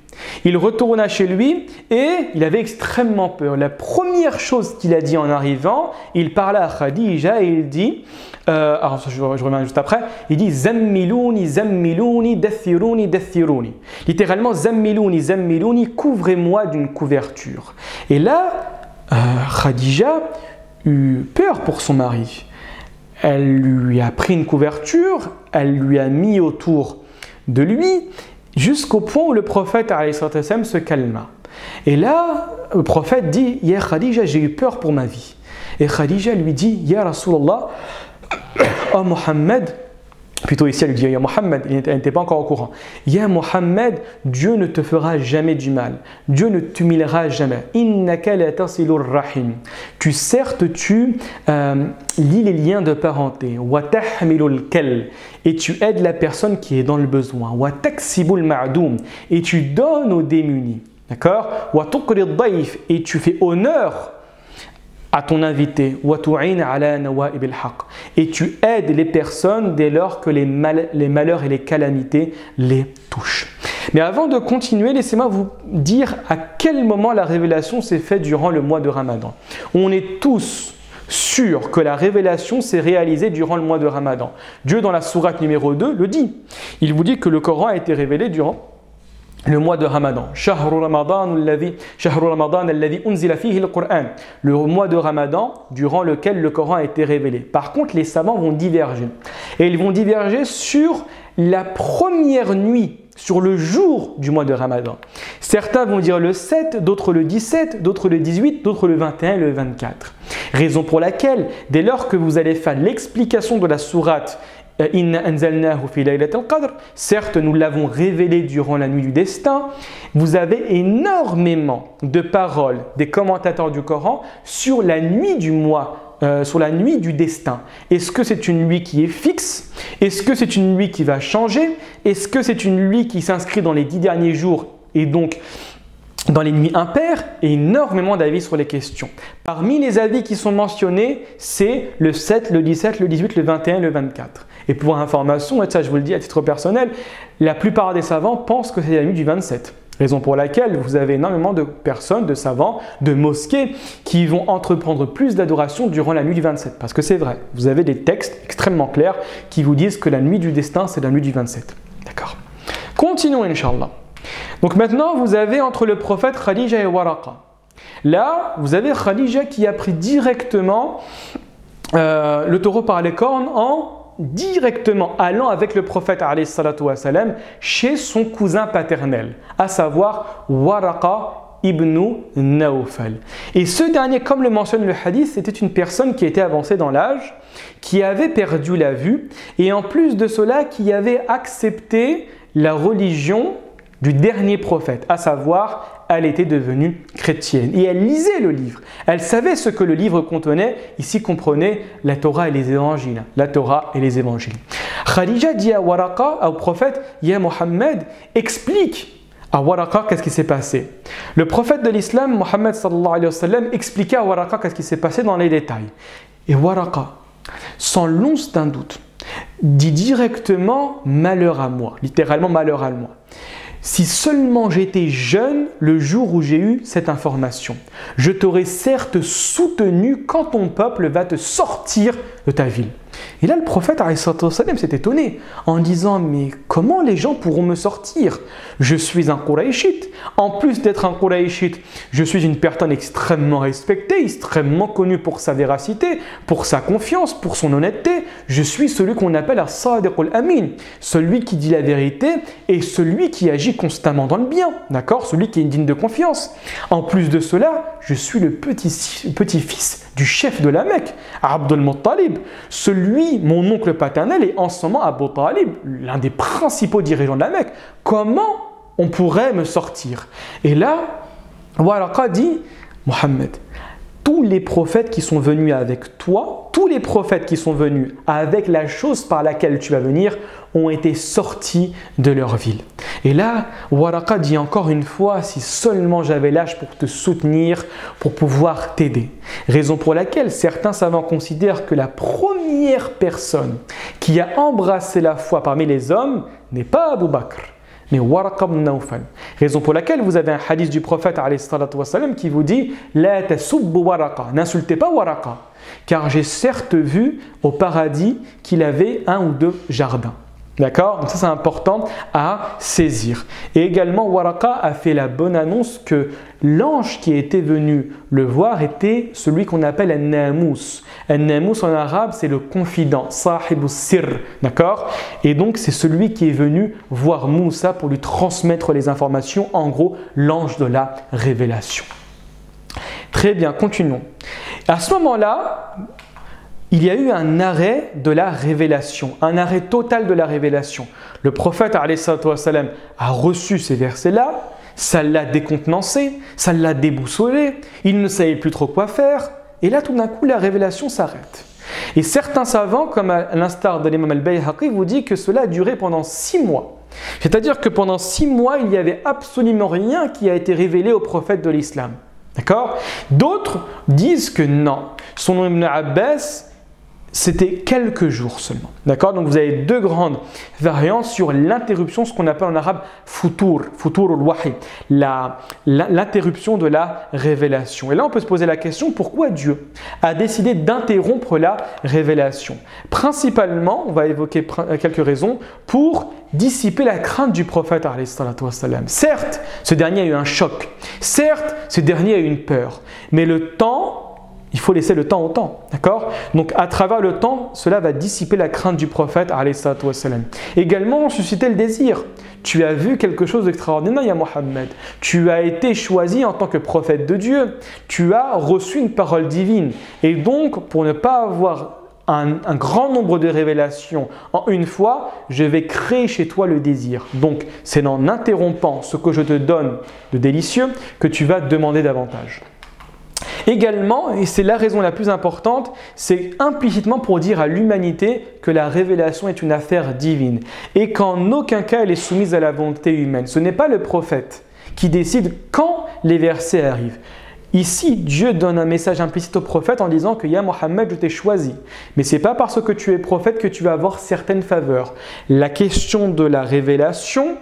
Il retourna chez lui et il avait extrêmement peur. La première chose qu'il a dit en arrivant, il parla à Khadija et il dit, alors je reviens juste après, il dit Zammilouni, Zammilouni, Dathirouni, Dathirouni. Littéralement, Zammilouni, Zammilouni, couvrez-moi d'une couverture. Et là, Khadija eut peur pour son mari. Elle lui a pris une couverture, elle lui a mis autour de lui, jusqu'au point où le prophète alayhi salatu wassalam se calma. Et là, le prophète dit « Ya Khadija, j'ai eu peur pour ma vie ». Et Khadija lui dit « Ya Rasulallah, oh Muhammad », plutôt ici elle lui dit « Ya Muhammad », elle n'était pas encore au courant. « Ya Muhammad, Dieu ne te fera jamais du mal, Dieu ne t'humiliera jamais. Innaka la tasilur rahim. Tu certes, tu lis les liens de parenté. Wa tahmilul kal. Et tu aides la personne qui est dans le besoin. Wa taksibul ma'doum. Et tu donnes aux démunis. D'accord? Wa tuqrid daif. Et tu fais honneur à ton invité, et tu aides les personnes dès lors que les malheurs et les calamités les touchent. Mais avant de continuer, laissez-moi vous dire à quel moment la révélation s'est faite durant le mois de Ramadan. On est tous sûrs que la révélation s'est réalisée durant le mois de Ramadan. Dieu dans la sourate numéro 2 le dit. Il vous dit que le Coran a été révélé durant le mois de Ramadan. Le mois de Ramadan durant lequel le Coran a été révélé. Par contre, les savants vont diverger. Et ils vont diverger sur la première nuit, sur le jour du mois de Ramadan. Certains vont dire le 7, d'autres le 17, d'autres le 18, d'autres le 21 et le 24. Raison pour laquelle, dès lors que vous allez faire l'explication de la sourate Inna anzalnahu fi laylatil qadr. Certes, nous l'avons révélé durant la nuit du destin. Vous avez énormément de paroles des commentateurs du Coran sur la nuit du mois, sur la nuit du destin. Est-ce que c'est une nuit qui est fixe? Est-ce que c'est une nuit qui va changer? Est-ce que c'est une nuit qui s'inscrit dans les 10 derniers jours et donc dans les nuits impaires? Énormément d'avis sur les questions. Parmi les avis qui sont mentionnés, c'est le 7, le 17, le 18, le 21 et le 24. Et pour information, et ça je vous le dis à titre personnel, la plupart des savants pensent que c'est la nuit du 27. Raison pour laquelle vous avez énormément de personnes, de savants, de mosquées qui vont entreprendre plus d'adoration durant la nuit du 27. Parce que c'est vrai, vous avez des textes extrêmement clairs qui vous disent que la nuit du destin, c'est la nuit du 27. D'accord. Continuons, Inch'Allah. Donc maintenant, vous avez entre le prophète Khadija et Waraqa. Là, vous avez Khadija qui a pris directement le taureau par les cornes en directement allant avec le prophète alayhi salatu wa salam chez son cousin paternel, à savoir Waraqa ibn Nawfal. Et ce dernier, comme le mentionne le hadith, c'était une personne qui était avancée dans l'âge, qui avait perdu la vue et en plus de cela, qui avait accepté la religion du dernier prophète, à savoir elle était devenue chrétienne et elle lisait le livre. Elle savait ce que le livre contenait. Ici comprenait la Torah et les évangiles. La Torah et les évangiles. Khadija dit à Waraqa, au prophète, Ya Mohammed, explique à Waraqa qu'est-ce qui s'est passé. Le prophète de l'islam, Mohammed sallallahu alayhi wa sallam, expliqua à Waraqa qu'est-ce qui s'est passé dans les détails. Et Waraqa, sans l'once d'un doute, dit directement malheur à moi, littéralement malheur à moi. Si seulement j'étais jeune le jour où j'ai eu cette information, je t'aurais certes soutenu quand ton peuple va te sortir de ta ville. Et là, le prophète s'est étonné en disant « Mais comment les gens pourront me sortir? Je suis un Quraïshite. En plus d'être un Quraïshite, je suis une personne extrêmement respectée, extrêmement connue pour sa véracité, pour sa confiance, pour son honnêteté. Je suis celui qu'on appelle un Sadiq al-Amin, celui qui dit la vérité et celui qui agit constamment dans le bien, d'accord? Celui qui est digne de confiance. En plus de cela, je suis le petit-fils du chef de la Mecque, Abdul Muttalib, celui, mon oncle paternel, est en ce moment Abu Talib, l'un des principaux dirigeants de la Mecque. Comment on pourrait me sortir? Et là, Waraqa dit, Mohammed, tous les prophètes qui sont venus avec toi, tous les prophètes qui sont venus avec la chose par laquelle tu vas venir, ont été sortis de leur ville. Et là, Waraqa dit encore une fois, si seulement j'avais l'âge pour te soutenir, pour pouvoir t'aider. Raison pour laquelle certains savants considèrent que la première personne qui a embrassé la foi parmi les hommes n'est pas Abu Bakr, mais Waraqa ibn Nawfal. Raison pour laquelle vous avez un hadith du prophète qui vous dit « La tasubbu Waraqa » n'insultez pas Waraqa, car j'ai certes vu au paradis qu'il avait 1 ou 2 jardins. D'accord? Donc ça c'est important à saisir. Et également Waraqa a fait la bonne annonce que l'ange qui était venu le voir était celui qu'on appelle un Namus. Un Namus en arabe c'est le confident, Sahibu Sir. D'accord? Et donc c'est celui qui est venu voir Moussa pour lui transmettre les informations, en gros l'ange de la révélation. Très bien, continuons. À ce moment-là, il y a eu un arrêt de la révélation, un arrêt total de la révélation. Le prophète a reçu ces versets-là, ça l'a décontenancé, ça l'a déboussolé, il ne savait plus trop quoi faire, et là tout d'un coup la révélation s'arrête. Et certains savants, comme à l'instar de l'imam al-Bayhaqi, vous disent que cela a duré pendant 6 mois. C'est-à-dire que pendant 6 mois, il n'y avait absolument rien qui a été révélé au prophète de l'islam. D'accord? D'autres disent que non. Son nom Ibn Abbas, c'était quelques jours seulement. D'accord? Donc vous avez 2 grandes variantes sur l'interruption, ce qu'on appelle en arabe futur al-wahi, l'interruption de la révélation. Et là on peut se poser la question, pourquoi Dieu a décidé d'interrompre la révélation? Principalement, on va évoquer quelques raisons, pour dissiper la crainte du prophète alayhi salatu wassalam. Certes, ce dernier a eu un choc. Certes, ce dernier a eu une peur. Mais le temps, il faut laisser le temps au temps, d'accord? Donc à travers le temps, cela va dissiper la crainte du prophète alayhi salatu wassalam. Également susciter le désir. Tu as vu quelque chose d'extraordinaire, ya Mohammed. Tu as été choisi en tant que prophète de Dieu. Tu as reçu une parole divine. Et donc, pour ne pas avoir un grand nombre de révélations en une fois, je vais créer chez toi le désir. Donc, c'est en interrompant ce que je te donne de délicieux que tu vas demander davantage. Également, et c'est la raison la plus importante, c'est implicitement pour dire à l'humanité que la révélation est une affaire divine et qu'en aucun cas elle est soumise à la volonté humaine. Ce n'est pas le prophète qui décide quand les versets arrivent. Ici, Dieu donne un message implicite au prophète en disant que « Ya Mohammed, je t'ai choisi ». Mais ce n'est pas parce que tu es prophète que tu vas avoir certaines faveurs. La question de la révélation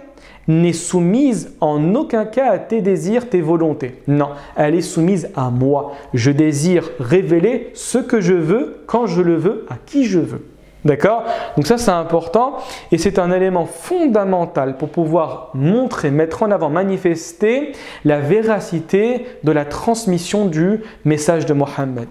n'est soumise en aucun cas à tes désirs, tes volontés. Non, elle est soumise à moi. Je désire révéler ce que je veux, quand je le veux, à qui je veux. D'accord? Donc ça c'est important et c'est un élément fondamental pour pouvoir montrer, mettre en avant, manifester la véracité de la transmission du message de Mohammed.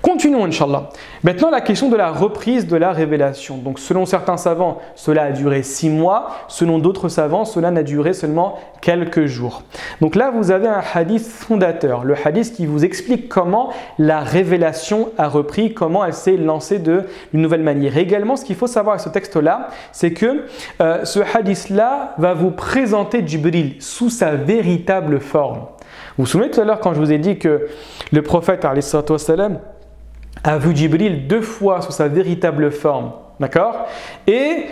Continuons Inch'Allah. Maintenant la question de la reprise de la révélation. Donc selon certains savants, cela a duré 6 mois. Selon d'autres savants, cela n'a duré seulement quelques jours. Donc là vous avez un hadith fondateur. Le hadith qui vous explique comment la révélation a repris, comment elle s'est lancée d'une nouvelle manière. Également, ce qu'il faut savoir avec ce texte-là, c'est que ce hadith-là va vous présenter Jibril sous sa véritable forme. Vous vous souvenez tout à l'heure quand je vous ai dit que le prophète a vu Jibril 2 fois sous sa véritable forme, d'accord? Et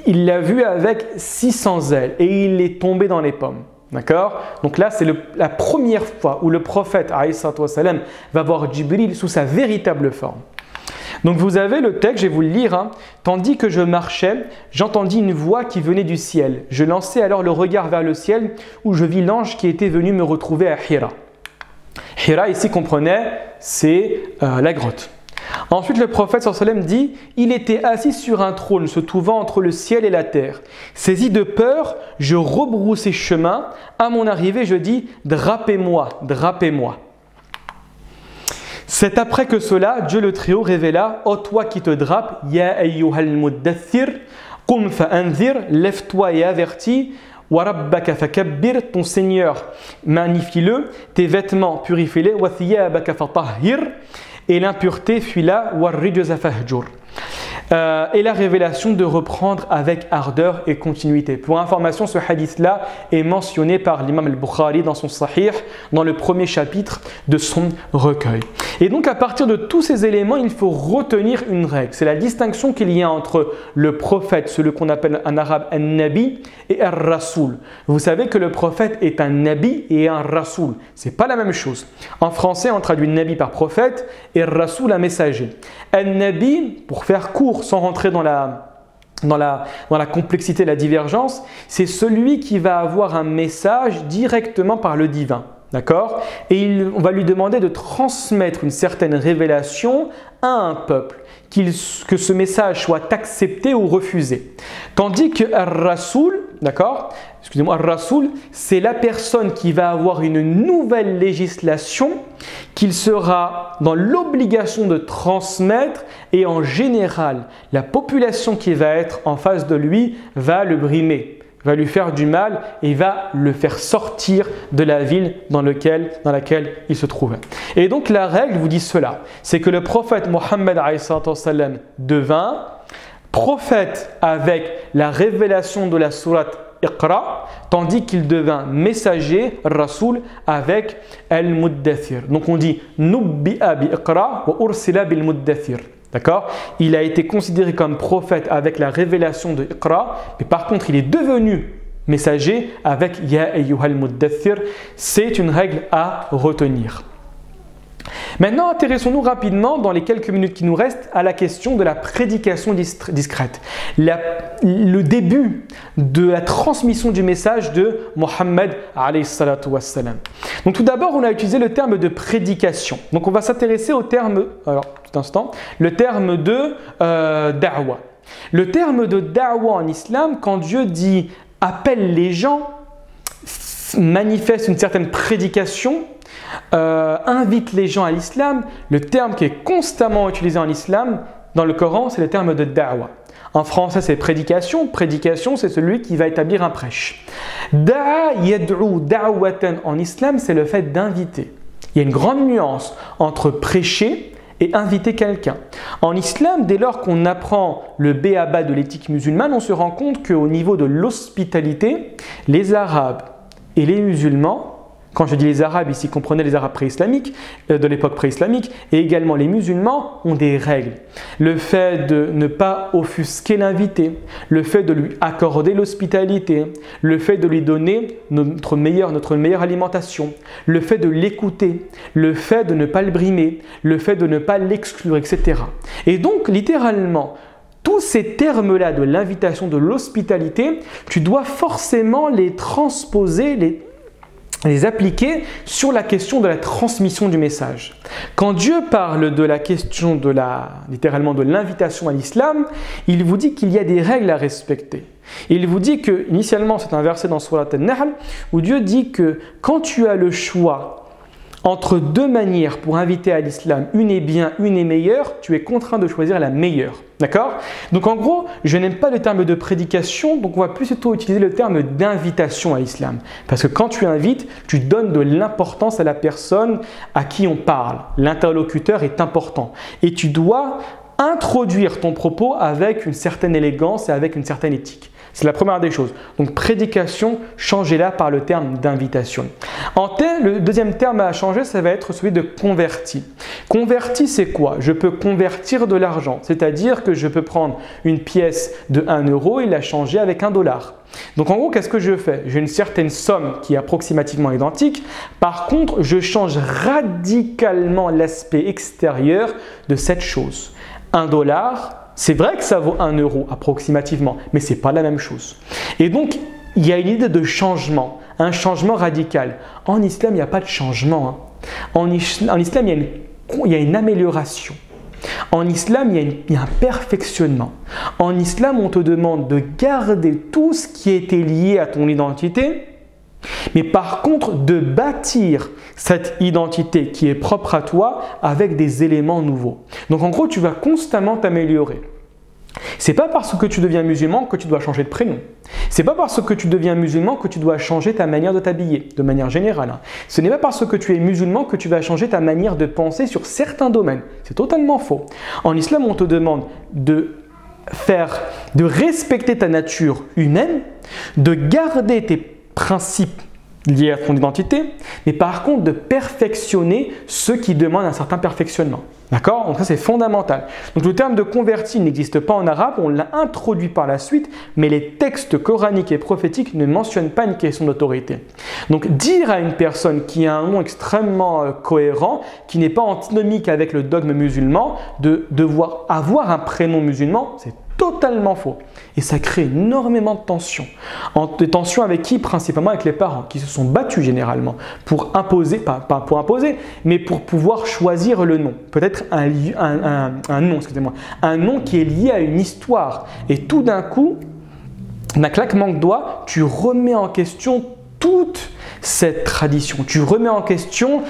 il l'a vu avec 600 ailes et il est tombé dans les pommes. D'accord? Donc là, c'est la première fois où le prophète va voir Jibril sous sa véritable forme. Donc vous avez le texte, je vais vous le lire. Hein. Tandis que je marchais, j'entendis une voix qui venait du ciel. Je lançai alors le regard vers le ciel où je vis l'ange qui était venu me retrouver à Hira. Hira, ici, comprenez, c'est la grotte. Ensuite, le prophète sallam dit « Il était assis sur un trône se trouvant entre le ciel et la terre. Saisi de peur, je rebroussai chemin. À mon arrivée, je dis « Drapez-moi, drapez-moi ». C'est après que cela, Dieu le Très-Haut révéla « Ô toi qui te drapes, ya ayyuhal muddathir, qum fa'anzir, lève-toi et avertis, wa rabbaka fakabbir, ton Seigneur, magnifie-le, tes vêtements, purifie-les, wa thiyabaka fatahhir, et l'impureté, fuis-la, wa rijza fahjur. » Et la révélation de reprendre avec ardeur et continuité. Pour information, ce hadith-là est mentionné par l'imam al-Bukhari dans son Sahih, dans le premier chapitre de son recueil. Et donc à partir de tous ces éléments, il faut retenir une règle. C'est la distinction qu'il y a entre le prophète, celui qu'on appelle en arabe un nabi, et un rasoul. Vous savez que le prophète est un nabi et un rasoul. Ce n'est pas la même chose. En français, on traduit nabi par prophète et rasoul un messager. Un nabi, pour faire court, sans rentrer dans la complexité, la divergence, c'est celui qui va avoir un message directement par le divin. D'accord? Et on va lui demander de transmettre une certaine révélation à un peuple, que ce message soit accepté ou refusé. Tandis que Ar-Rasoul, d'accord? Excusez-moi, Ar-Rasoul, c'est la personne qui va avoir une nouvelle législation qu'il sera dans l'obligation de transmettre et en général, la population qui va être en face de lui va le brimer, va lui faire du mal et va le faire sortir de la ville dans laquelle il se trouvait. Et donc la règle vous dit cela, c'est que le prophète Mohammed devint prophète avec la révélation de la sourate Iqra, tandis qu'il devint messager, Rasoul, avec Al-Muddathir. Donc on dit Nubbi'a bi Iqra wa ursila bil Muddathir. D'accord? Il a été considéré comme prophète avec la révélation de Iqra, mais par contre il est devenu messager avec Ya ayyuhal Muddathir. C'est une règle à retenir. Maintenant, intéressons-nous rapidement, dans les quelques minutes qui nous restent, à la question de la prédication discrète. Le début de la transmission du message de Mohammed alayhi salatu wassalam. Donc tout d'abord, on a utilisé le terme de prédication. Donc on va s'intéresser au terme, alors tout instant, le terme de da'wa. Le terme de da'wa en islam, quand Dieu dit « appelle les gens », manifeste une certaine prédication, invite les gens à l'islam, le terme qui est constamment utilisé en islam dans le Coran, c'est le terme de da'wa. En français, c'est prédication. Prédication, c'est celui qui va établir un prêche. Da'a yad'u da'watan en islam, c'est le fait d'inviter. Il y a une grande nuance entre prêcher et inviter quelqu'un. En islam, dès lors qu'on apprend le b.a.-ba de l'éthique musulmane, on se rend compte qu'au niveau de l'hospitalité, les Arabes et les musulmans, quand je dis les Arabes ici, comprenez les Arabes préislamiques, de l'époque préislamique, et également les musulmans ont des règles. Le fait de ne pas offusquer l'invité, le fait de lui accorder l'hospitalité, le fait de lui donner notre meilleure alimentation, le fait de l'écouter, le fait de ne pas le brimer, le fait de ne pas l'exclure, etc. Et donc, littéralement, tous ces termes-là de l'invitation, de l'hospitalité, tu dois forcément les transposer, les appliquer sur la question de la transmission du message. Quand Dieu parle de la question littéralement de l'invitation à l'islam, il vous dit qu'il y a des règles à respecter. Il vous dit que, initialement, c'est un verset dans Surat An-Nahl, où Dieu dit que quand tu as le choix entre deux manières pour inviter à l'islam, une est bien, une est meilleure, tu es contraint de choisir la meilleure. D'accord? Donc en gros, je n'aime pas le terme de prédication, donc on va plutôt utiliser le terme d'invitation à l'islam. Parce que quand tu invites, tu donnes de l'importance à la personne à qui on parle. L'interlocuteur est important. Et tu dois introduire ton propos avec une certaine élégance et avec une certaine éthique. C'est la première des choses. Donc prédication, changez-la par le terme d'invitation. Le deuxième terme à changer, ça va être celui de converti. Converti, c'est quoi? Je peux convertir de l'argent, c'est-à-dire que je peux prendre une pièce de 1 euro et la changer avec $1. Donc en gros, qu'est-ce que je fais? J'ai une certaine somme qui est approximativement identique. Par contre, je change radicalement l'aspect extérieur de cette chose. $1, c'est vrai que ça vaut 1 euro approximativement, mais ce n'est pas la même chose. Et donc, il y a une idée de changement, un changement radical. En islam, il n'y a pas de changement. En islam, il y a une amélioration. En islam, il y a un perfectionnement. En islam, on te demande de garder tout ce qui était lié à ton identité, mais par contre de bâtir cette identité qui est propre à toi avec des éléments nouveaux. Donc en gros, tu vas constamment t'améliorer. C'est pas parce que tu deviens musulman que tu dois changer de prénom. C'est pas parce que tu deviens musulman que tu dois changer ta manière de t'habiller, de manière générale. Ce n'est pas parce que tu es musulman que tu vas changer ta manière de penser sur certains domaines. C'est totalement faux. En islam, on te demande de respecter ta nature humaine, de garder tes principes liés à ton identité, mais par contre de perfectionner ceux qui demandent un certain perfectionnement. D'accord? Donc ça c'est fondamental. Donc le terme de converti n'existe pas en arabe, on l'a introduit par la suite, mais les textes coraniques et prophétiques ne mentionnent pas une question d'autorité. Donc dire à une personne qui a un nom extrêmement cohérent, qui n'est pas antinomique avec le dogme musulman, de devoir avoir un prénom musulman, c'est totalement faux. Et ça crée énormément de tensions. Des tensions avec qui? Principalement avec les parents, qui se sont battus généralement pour imposer, pas pour imposer, mais pour pouvoir choisir le nom. Peut-être un nom qui est lié à une histoire. Et tout d'un coup, d'un claquement de doigts, tu remets en question toute cette tradition. Tu remets en question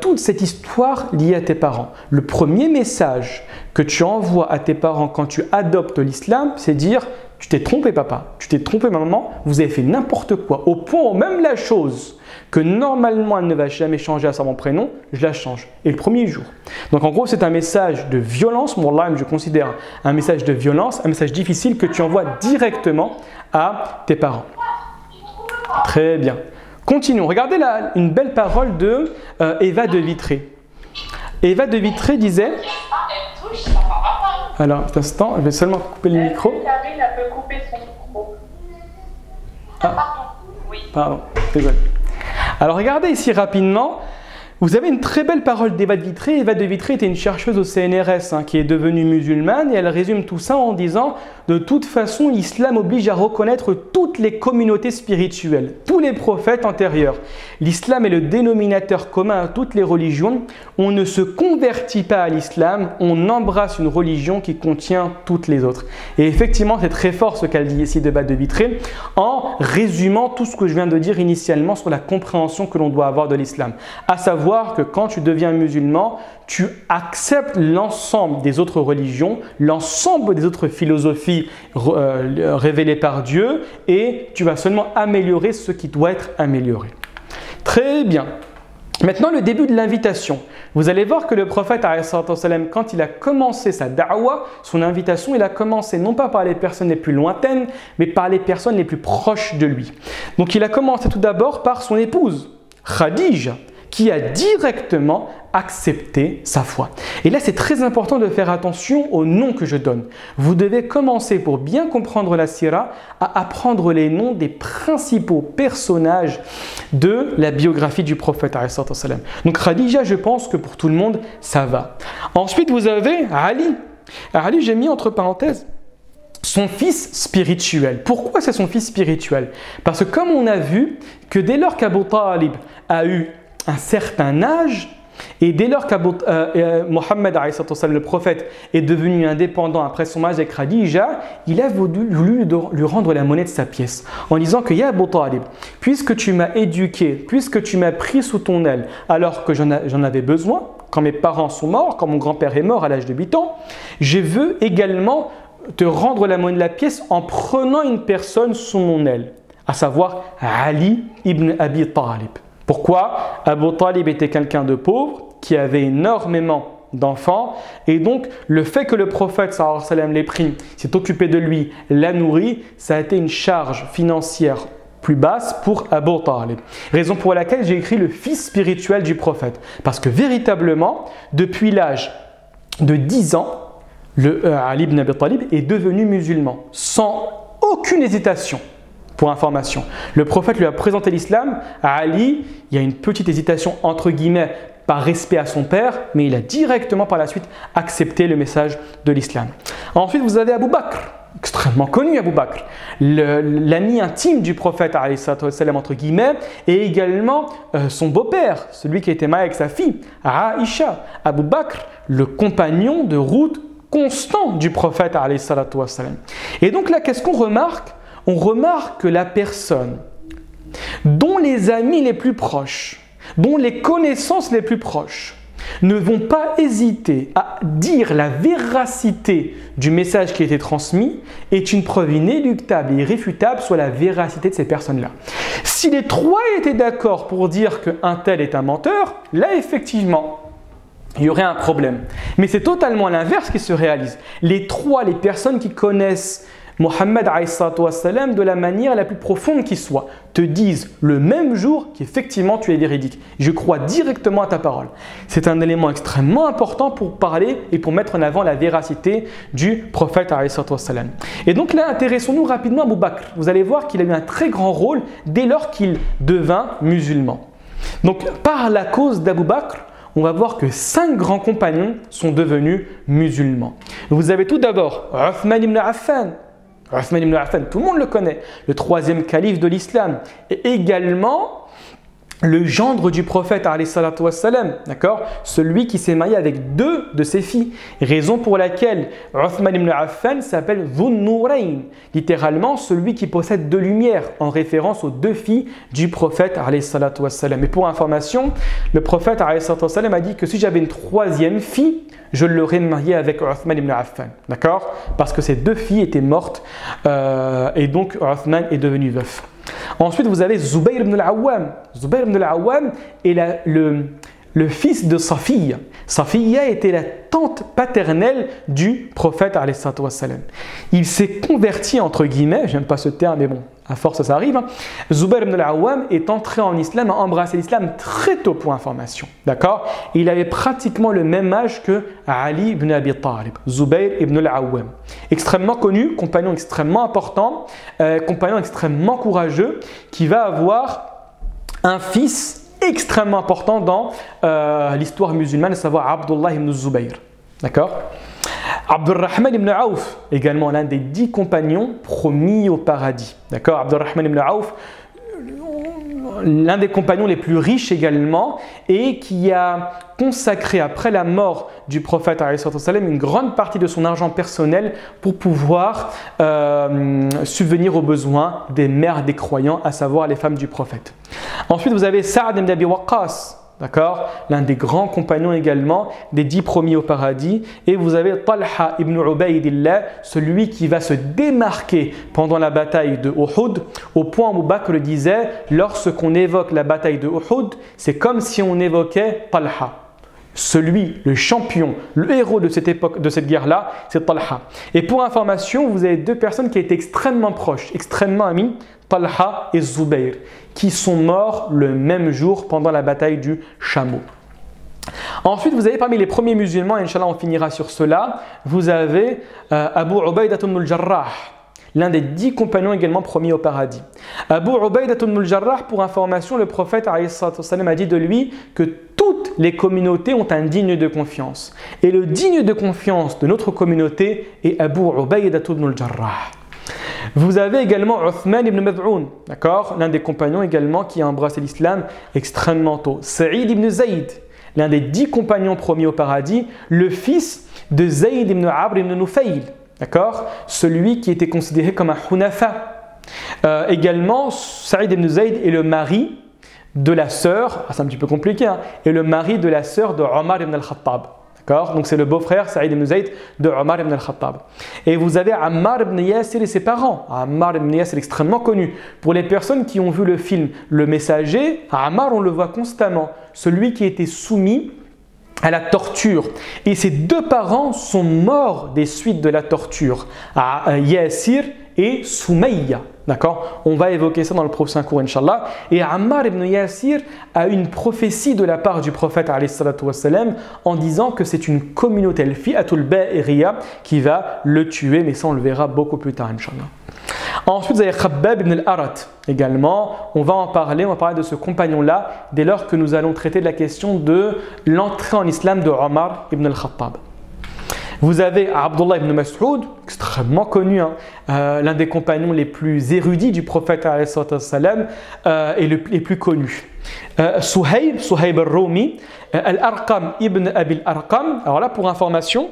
toute cette histoire liée à tes parents. Le premier message que tu envoies à tes parents quand tu adoptes l'islam, c'est dire « tu t'es trompé papa, tu t'es trompé maman, vous avez fait n'importe quoi, au point où même la chose que normalement elle ne va jamais changer à son prénom, je la change. Et le premier jour. » Donc en gros, c'est un message de violence, je considère un message de violence, un message difficile que tu envoies directement à tes parents. Très bien. Continuons. Regardez là une belle parole de Eva de Vitré. Eva de Vitré disait… Alors, un instant, je vais seulement couper le micro. Karine peut couper son micro. Ah, pardon, désolé. Alors, regardez ici rapidement. Vous avez une très belle parole d'Eva de Vitré. Eva de Vitré était une chercheuse au CNRS qui est devenue musulmane et elle résume tout ça en disant « De toute façon, l'islam oblige à reconnaître toutes les communautés spirituelles, tous les prophètes antérieurs. L'islam est le dénominateur commun à toutes les religions. On ne se convertit pas à l'islam, on embrasse une religion qui contient toutes les autres. » Et effectivement, c'est très fort ce qu'elle dit ici Eva de Vitré en résumant tout ce que je viens de dire initialement sur la compréhension que l'on doit avoir de l'islam. À savoir que quand tu deviens musulman, tu acceptes l'ensemble des autres religions, l'ensemble des autres philosophies révélées par Dieu et tu vas seulement améliorer ce qui doit être amélioré. Très bien. Maintenant, le début de l'invitation. Vous allez voir que le prophète, quand il a commencé sa da'wa, son invitation, il a commencé non pas par les personnes les plus lointaines, mais par les personnes les plus proches de lui. Donc, il a commencé tout d'abord par son épouse, Khadija, qui a directement accepté sa foi. Et là, c'est très important de faire attention aux noms que je donne. Vous devez commencer, pour bien comprendre la sira, à apprendre les noms des principaux personnages de la biographie du prophète. Donc Khadija, je pense que pour tout le monde, ça va. Ensuite, vous avez Ali. Ali, j'ai mis entre parenthèses son fils spirituel. Pourquoi c'est son fils spirituel? Parce que comme on a vu que dès lors qu'Abu Talib a eu un certain âge, et dès lors Mohammed, le prophète, est devenu indépendant après son mariage avec Khadija, il a voulu lui rendre la monnaie de sa pièce en disant que « Ya Abu Talib, puisque tu m'as éduqué, puisque tu m'as pris sous ton aile alors que j'en avais besoin, quand mes parents sont morts, quand mon grand-père est mort à l'âge de 8 ans, je veux également te rendre la monnaie de la pièce en prenant une personne sous mon aile, à savoir Ali ibn Abi Talib. » Pourquoi? Abu Talib était quelqu'un de pauvre, qui avait énormément d'enfants, et donc le fait que le prophète sallallahu alayhi wa sallam l'ait pris, s'est occupé de lui, l'a nourri, ça a été une charge financière plus basse pour Abu Talib. Raison pour laquelle j'ai écrit le fils spirituel du prophète. Parce que véritablement, depuis l'âge de 10 ans, Ali ibn Abi Talib est devenu musulman, sans aucune hésitation. Pour information, le prophète lui a présenté l'islam à Ali. Il y a une petite hésitation entre guillemets par respect à son père, mais il a directement par la suite accepté le message de l'islam. Ensuite, vous avez Abu Bakr, extrêmement connu Abu Bakr, l'ami intime du prophète entre guillemets, et également son beau-père, celui qui était marié avec sa fille, Aïcha. Abu Bakr, le compagnon de route constant du prophète. Et donc là, qu'est-ce qu'on remarque? On remarque que la personne dont les amis les plus proches, dont les connaissances les plus proches ne vont pas hésiter à dire la véracité du message qui a été transmis est une preuve inéluctable et irréfutable sur la véracité de ces personnes-là. Si les trois étaient d'accord pour dire qu'un tel est un menteur, là effectivement, il y aurait un problème. Mais c'est totalement l'inverse qui se réalise. Les personnes qui connaissent Mohammed de la manière la plus profonde qui soit, te disent le même jour qu'effectivement tu es véridique. Je crois directement à ta parole. C'est un élément extrêmement important pour parler et pour mettre en avant la véracité du prophète. Et donc là, intéressons-nous rapidement à Abu Bakr. Vous allez voir qu'il a eu un très grand rôle dès lors qu'il devint musulman. Donc par la cause d'Abu Bakr, on va voir que 5 grands compagnons sont devenus musulmans. Vous avez tout d'abord Uthman ibn Affan. Uthman ibn Affan, tout le monde le connaît, le 3e calife de l'islam, et également le gendre du prophète, d'accord, celui qui s'est marié avec 2 de ses filles, raison pour laquelle Uthman ibn Affan s'appelle Dhun Nurayn, littéralement celui qui possède 2 lumières, en référence aux 2 filles du prophète. Et pour information, le prophète a dit que si j'avais une 3e fille, je l'aurais mariée avec Uthman ibn Affan, d'accord, parce que ces 2 filles étaient mortes et donc Uthman est devenu veuf. Ensuite, vous avez Zubayr ibn al-Awwam. Zubayr ibn al-Awwam est le fils de Safiya. Safiya était la tante paternelle du prophète. Il s'est converti, entre guillemets, j'aime pas ce terme, mais bon, à force ça arrive. Zubayr ibn al-Awwam est entré en islam, a embrassé l'islam très tôt pour information. D'accord? Il avait pratiquement le même âge que Ali ibn Abi Talib. Zubayr ibn al-Awwam. Extrêmement connu, compagnon extrêmement important, compagnon extrêmement courageux, qui va avoir un fils extrêmement important dans l'histoire musulmane, à savoir Abdullah ibn Zubayr. D'accord? Abdurrahman ibn Auf, également l'un des 10 compagnons promis au paradis. D'accord? Abdurrahman ibn Auf, l'un des compagnons les plus riches également, et qui a consacré après la mort du prophète une grande partie de son argent personnel pour pouvoir subvenir aux besoins des mères des croyants, à savoir les femmes du prophète. Ensuite, vous avez Sa'd ibn Abi Waqqas. d'accord, l'un des grands compagnons également, des 10 premiers au paradis. Et vous avez Talha ibn Ubaydillah, celui qui va se démarquer pendant la bataille de Uhud, au point où Abu Bakr disait, lorsqu'on évoque la bataille de Uhud, c'est comme si on évoquait Talha. Celui, le champion, le héros de cette époque, de cette guerre-là, c'est Talha. Et pour information, vous avez deux personnes qui étaient extrêmement proches, extrêmement amis, Talha et Zubayr, qui sont morts le même jour pendant la bataille du Chameau. Ensuite, vous avez parmi les premiers musulmans, et Inch'Allah on finira sur cela, vous avez Abu Ubaydah ibn al-Jarrah, l'un des 10 compagnons également promis au paradis. Abu Ubaydah ibn al-Jarrah, pour information, le prophète a dit de lui que toutes les communautés ont un digne de confiance. Et le digne de confiance de notre communauté est Abu Ubaydah ibn al-Jarrah. Vous avez également Uthman ibn Mad'un, d'accord, l'un des compagnons également qui a embrassé l'islam extrêmement tôt. Saïd ibn Zayd, l'un des 10 compagnons promis au paradis, le fils de Zayd ibn Amr ibn Nufayl, d'accord, celui qui était considéré comme un Hunafa. Également, Saïd ibn Zayd est le mari de la sœur, c'est un petit peu compliqué, est le mari de la sœur de Omar ibn al-Khattab. Donc c'est le beau-frère Saïd ibn Zayd de Omar ibn al-Khattab. Et vous avez Ammar ibn Yasir et ses parents. Ammar ibn Yasir est extrêmement connu. Pour les personnes qui ont vu le film Le Messager, Ammar on le voit constamment. Celui qui était soumis à la torture. Et ses deux parents sont morts des suites de la torture. Yasir et Soumayya. D'accord? On va évoquer ça dans le prochain cours, Inch'Allah. Et Ammar ibn Yasir a une prophétie de la part du prophète wassalam, en disant que c'est une communauté, al-fi'atul ba'iriya, qui va le tuer, mais ça on le verra beaucoup plus tard, Inch'Allah. Ensuite, vous avez Khabbab ibn al-Arat également. On va parler de ce compagnon-là dès lors que nous allons traiter de la question de l'entrée en islam de Omar ibn al-Khattab. Vous avez Abdullah ibn Mas'ud, extrêmement connu, l'un des compagnons les plus érudits du prophète et les plus connus. Suhayb al-Rumi, Al-Arqam ibn Abi al-Arqam. Alors là, pour information,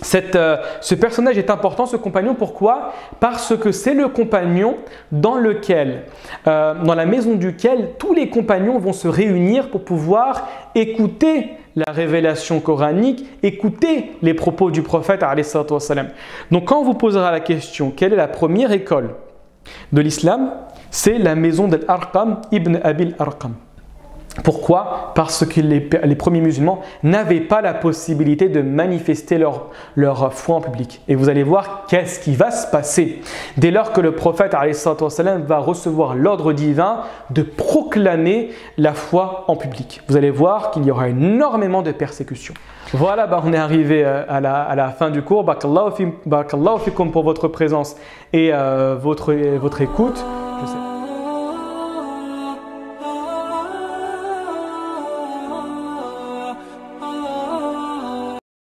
ce personnage est important, ce compagnon. Pourquoi? Parce que c'est le compagnon dans la maison duquel tous les compagnons vont se réunir pour pouvoir écouter la révélation coranique, écouter les propos du prophète. Donc quand on vous posera la question, quelle est la première école de l'islam? C'est la maison d'Al-Arqam ibn Abi al-Arqam. Pourquoi? Parce que les premiers musulmans n'avaient pas la possibilité de manifester leur foi en public. Et vous allez voir qu'est-ce qui va se passer dès lors que le prophète va recevoir l'ordre divin de proclamer la foi en public. Vous allez voir qu'il y aura énormément de persécutions. Voilà, on est arrivé à la fin du cours. Barakallahu fikum pour votre présence et votre écoute.